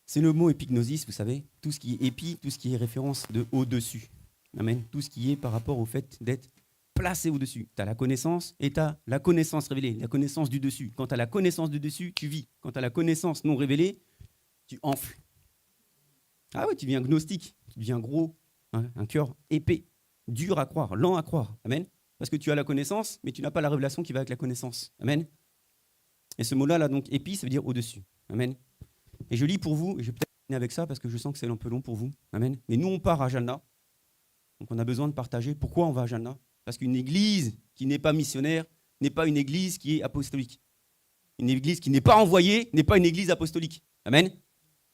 C'est le mot épignosis, vous savez. Tout ce qui est épi, tout ce qui est référence de au-dessus. Amen. Tout ce qui est par rapport au fait d'être placé au-dessus. Tu as la connaissance et tu as la connaissance révélée, la connaissance du dessus. Quand tu as la connaissance du dessus, tu vis. Quand tu as la connaissance non révélée, tu enfles. Ah oui, tu deviens gnostique, tu deviens gros, hein, un cœur épais, dur à croire, lent à croire. Amen. Parce que tu as la connaissance, mais tu n'as pas la révélation qui va avec la connaissance. Amen. Et ce mot-là, là, donc, épi, ça veut dire au-dessus. Amen. Et je lis pour vous, et je vais peut-être finir avec ça parce que je sens que c'est un peu long pour vous. Amen. Mais nous, on part à Jalna. Donc, on a besoin de partager. Pourquoi on va à Jalna? Parce qu'une église qui n'est pas missionnaire n'est pas une église qui est apostolique. Une église qui n'est pas envoyée n'est pas une église apostolique. Amen.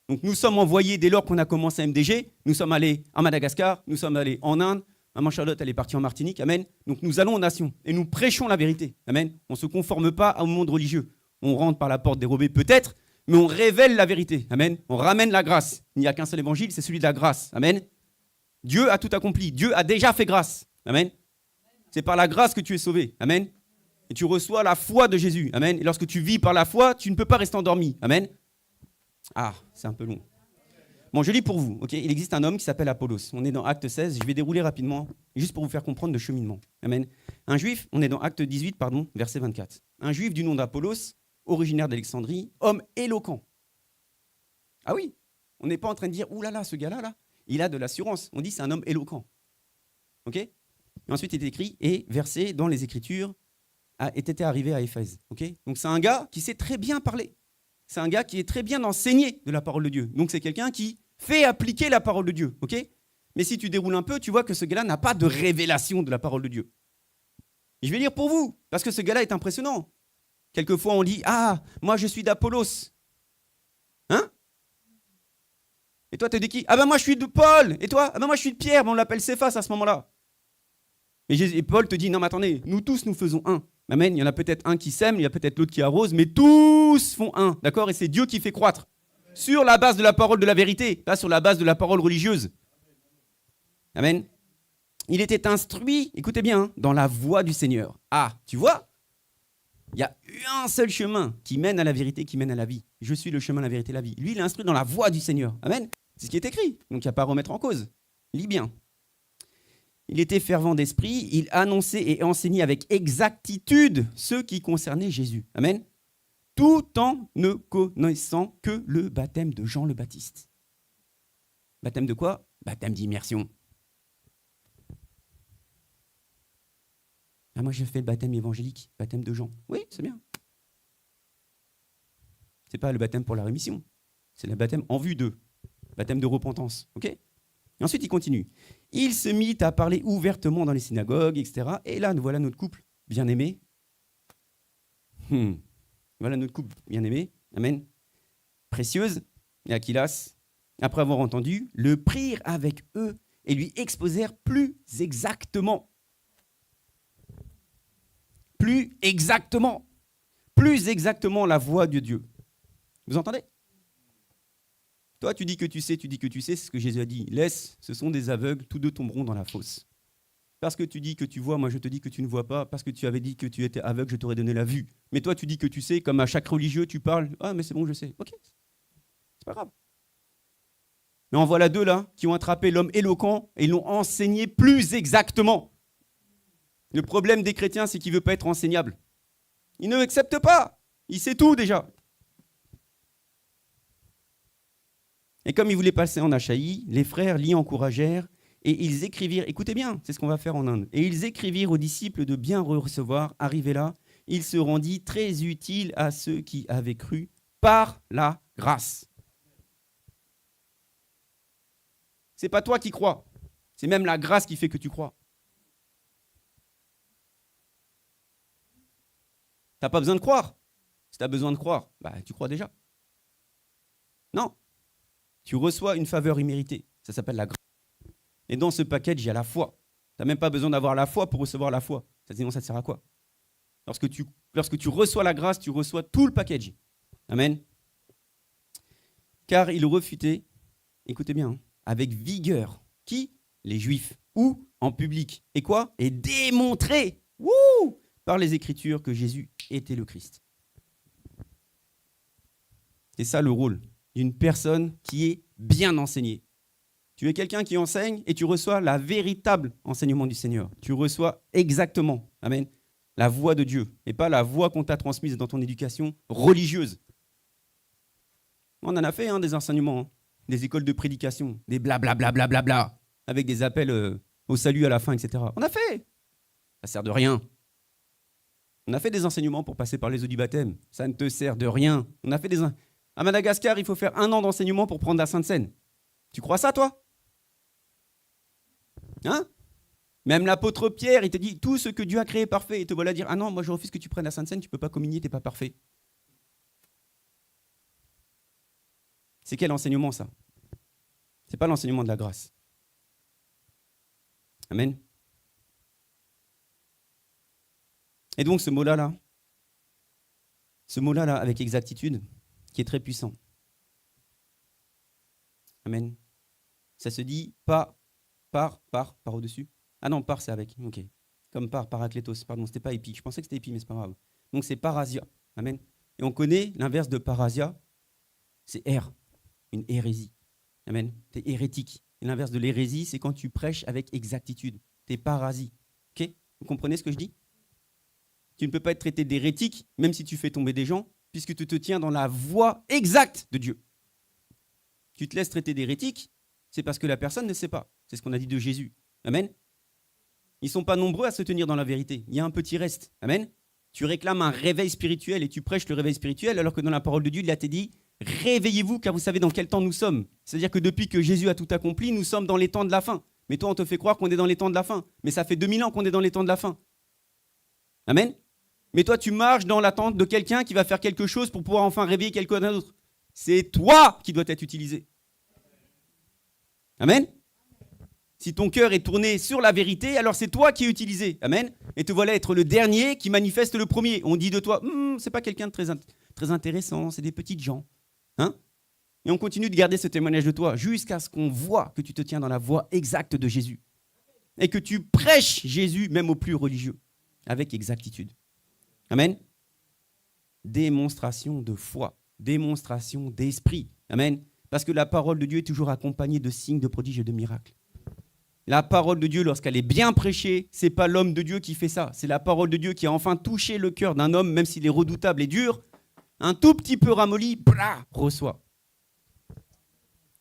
Donc, nous sommes envoyés dès lors qu'on a commencé MDG. Nous sommes allés à Madagascar. Nous sommes allés en Inde. Maman Charlotte, elle est partie en Martinique. Amen. Donc, nous allons aux nations et nous prêchons la vérité. Amen. On ne se conforme pas au monde religieux. On rentre par la porte dérobée peut-être, mais on révèle la vérité. Amen. On ramène la grâce. Il n'y a qu'un seul évangile, c'est celui de la grâce. Amen. Dieu a tout accompli. Dieu a déjà fait grâce. Amen. C'est par la grâce que tu es sauvé. Amen. Et tu reçois la foi de Jésus. Amen. Et lorsque tu vis par la foi, tu ne peux pas rester endormi. Amen. Ah, c'est un peu long. Bon, je lis pour vous. Okay, il existe un homme qui s'appelle Apollos. On est dans Acte 16. Je vais dérouler rapidement, juste pour vous faire comprendre le cheminement. Amen. Un juif, on est dans Acte 18, verset 24. Un juif du nom d'Apollos, originaire d'Alexandrie, homme éloquent. Ah oui, on n'est pas en train de dire, ouh là là, ce gars-là, là, il a de l'assurance. On dit, c'est un homme éloquent. Ok ? Et ensuite, il est écrit, et versé dans les Écritures, était arrivé à Éphèse. Okay, donc c'est un gars qui sait très bien parler. C'est un gars qui est très bien enseigné de la parole de Dieu. Donc c'est quelqu'un qui fait appliquer la parole de Dieu. Okay, mais si tu déroules un peu, tu vois que ce gars-là n'a pas de révélation de la parole de Dieu. Et je vais lire pour vous, parce que ce gars-là est impressionnant. Quelquefois on dit « Ah, moi je suis d'Apollos. » Hein? Et toi, tu es de qui? « Ah ben moi je suis de Paul. » Et toi? « Ah ben moi je suis de Pierre. » Ben, on l'appelle Céphas à ce moment-là. Et Paul te dit « Non mais attendez, nous tous nous faisons un. » Amen. Il y en a peut-être un qui sème, il y a peut-être l'autre qui arrose, mais tous font un. D'accord? Et c'est Dieu qui fait croître. Sur la base de la parole de la vérité, pas sur la base de la parole religieuse. Amen. Il était instruit, écoutez bien, hein, dans la voie du Seigneur. Ah, tu vois? Il y a un seul chemin qui mène à la vérité, qui mène à la vie. Je suis le chemin, la vérité, la vie. Lui, il est instruit dans la voie du Seigneur. Amen. C'est ce qui est écrit. Donc, il n'y a pas à remettre en cause. Lis bien. Il était fervent d'esprit. Il annonçait et enseignait avec exactitude ce qui concernait Jésus. Amen. Tout en ne connaissant que le baptême de Jean le Baptiste. Baptême de quoi? Baptême d'immersion. Ah, moi, j'ai fait le baptême évangélique, baptême de Jean. Oui, c'est bien. Ce n'est pas le baptême pour la rémission. C'est le baptême en vue d'eux. Baptême de repentance. Ok? Et ensuite, il continue. Il se mit à parler ouvertement dans les synagogues, etc. Et là, nous voilà notre couple bien-aimé. Voilà notre couple bien-aimé. Amen. Précieuse et Aquilas, après avoir entendu, le prirent avec eux et lui exposèrent plus exactement la voix de Dieu. Vous entendez? Toi, tu dis que tu sais, c'est ce que Jésus a dit. Laisse, ce sont des aveugles, tous deux tomberont dans la fosse. Parce que tu dis que tu vois, moi je te dis que tu ne vois pas. Parce que tu avais dit que tu étais aveugle, je t'aurais donné la vue. Mais toi, tu dis que tu sais, comme à chaque religieux, tu parles. Ah, mais c'est bon, je sais. Ok, c'est pas grave. Mais en voilà deux là, qui ont attrapé l'homme éloquent et l'ont enseigné plus exactement. Le problème des chrétiens, c'est qu'il ne veut pas être enseignable. Il ne l'accepte pas. Il sait tout déjà. Et comme il voulait passer en Achaïe, les frères l'y encouragèrent et ils écrivirent, écoutez bien, c'est ce qu'on va faire en Inde, et ils écrivirent aux disciples de bien recevoir. Arrivé là, il se rendit très utile à ceux qui avaient cru par la grâce. C'est pas toi qui crois, c'est même la grâce qui fait que tu crois. Tu n'as pas besoin de croire. Si tu as besoin de croire, tu crois déjà. Non. Tu reçois une faveur imméritée. Ça s'appelle la grâce. Et dans ce package, il y a la foi. Tu n'as même pas besoin d'avoir la foi pour recevoir la foi. Sinon, ça te sert à quoi? Lorsque tu reçois la grâce, tu reçois tout le package. Amen. Car il refutait, écoutez bien, avec vigueur. Qui? Les Juifs. Où? En public. Et quoi? Et démontrer par les Écritures que Jésus était le Christ. C'est ça le rôle d'une personne qui est bien enseignée. Tu es quelqu'un qui enseigne et tu reçois la véritable enseignement du Seigneur. Tu reçois exactement, amen, la voix de Dieu et pas la voix qu'on t'a transmise dans ton éducation religieuse. On en a fait des enseignements, des écoles de prédication, des blablabla, avec des appels au salut à la fin, etc. On a fait. Ça sert de rien. On a fait des enseignements pour passer par les eaux du baptême. Ça ne te sert de rien. On a fait à Madagascar, il faut faire 1 an d'enseignement pour prendre la Sainte Seine. Tu crois ça, toi? Hein? Même l'apôtre Pierre, il te dit tout ce que Dieu a créé est parfait. Et te voilà dire ah non, moi je refuse que tu prennes la Sainte Seine, tu ne peux pas communier, tu n'es pas parfait. C'est quel enseignement ça? Ce n'est pas l'enseignement de la grâce. Amen. Et donc ce mot-là, avec exactitude, qui est très puissant. Amen. Ça se dit pas, par au-dessus. Ah non, par c'est avec, ok. Comme paraklétos, pardon, c'était pas épi. Je pensais que c'était épi, mais c'est pas grave. Donc c'est parasia. Amen. Et on connaît l'inverse de parasia, c'est une hérésie. Amen. T'es hérétique. Et l'inverse de l'hérésie, c'est quand tu prêches avec exactitude. T'es parasie. Ok? Vous comprenez ce que je dis? Tu ne peux pas être traité d'hérétique, même si tu fais tomber des gens, puisque tu te tiens dans la voie exacte de Dieu. Tu te laisses traiter d'hérétique, c'est parce que la personne ne sait pas. C'est ce qu'on a dit de Jésus. Amen. Ils ne sont pas nombreux à se tenir dans la vérité. Il y a un petit reste. Amen. Tu réclames un réveil spirituel et tu prêches le réveil spirituel alors que dans la parole de Dieu, il a été dit « Réveillez-vous car vous savez dans quel temps nous sommes ». C'est-à-dire que depuis que Jésus a tout accompli, nous sommes dans les temps de la fin. Mais toi, on te fait croire qu'on est dans les temps de la fin. Mais ça fait 2000 ans qu'on est dans les temps de la fin. Amen. Mais toi, tu marches dans l'attente de quelqu'un qui va faire quelque chose pour pouvoir enfin réveiller quelqu'un d'autre. C'est toi qui dois être utilisé. Amen. Si ton cœur est tourné sur la vérité, alors c'est toi qui es utilisé. Amen. Et te voilà être le dernier qui manifeste le premier. On dit de toi, c'est pas quelqu'un de très intéressant, c'est des petites gens. Hein? Et on continue de garder ce témoignage de toi jusqu'à ce qu'on voit que tu te tiens dans la voie exacte de Jésus. Et que tu prêches Jésus même aux plus religieux, avec exactitude. Amen. Démonstration de foi, démonstration d'esprit. Amen. Parce que la parole de Dieu est toujours accompagnée de signes, de prodiges et de miracles. La parole de Dieu, lorsqu'elle est bien prêchée, ce n'est pas l'homme de Dieu qui fait ça. C'est la parole de Dieu qui a enfin touché le cœur d'un homme, même s'il est redoutable et dur, un tout petit peu ramolli, reçoit.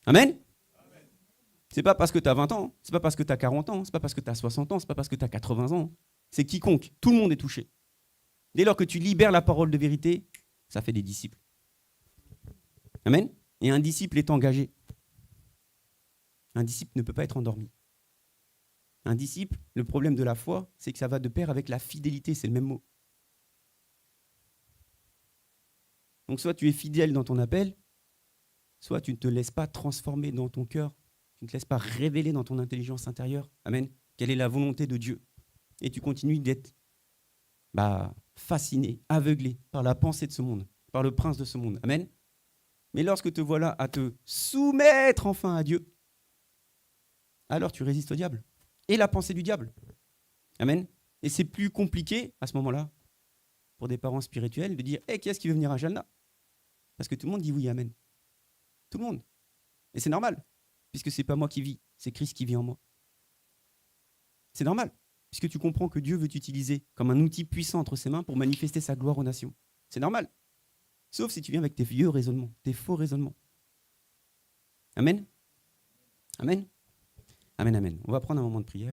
Amen. C'est pas parce que tu as 20 ans, c'est pas parce que tu as 40 ans, c'est pas parce que tu as 60 ans, c'est pas parce que tu as 80 ans. C'est quiconque, tout le monde est touché. Dès lors que tu libères la parole de vérité, ça fait des disciples. Amen. Et un disciple est engagé. Un disciple ne peut pas être endormi. Un disciple, le problème de la foi, c'est que ça va de pair avec la fidélité, c'est le même mot. Donc soit tu es fidèle dans ton appel, soit tu ne te laisses pas transformer dans ton cœur, tu ne te laisses pas révéler dans ton intelligence intérieure, amen, quelle est la volonté de Dieu. Et tu continues d'être fasciné, aveuglé par la pensée de ce monde, par le prince de ce monde, amen. Mais lorsque te voilà à te soumettre enfin à Dieu, alors tu résistes au diable et la pensée du diable. Amen. Et c'est plus compliqué à ce moment-là pour des parents spirituels de dire qui est-ce qui veut venir à Jalna? Parce que tout le monde dit oui, amen. Tout le monde. Et c'est normal, puisque ce n'est pas moi qui vis, c'est Christ qui vit en moi. C'est normal, puisque tu comprends que Dieu veut t'utiliser comme un outil puissant entre ses mains pour manifester sa gloire aux nations. C'est normal. Sauf si tu viens avec tes vieux raisonnements, tes faux raisonnements. Amen. Amen. Amen, amen. On va prendre un moment de prière.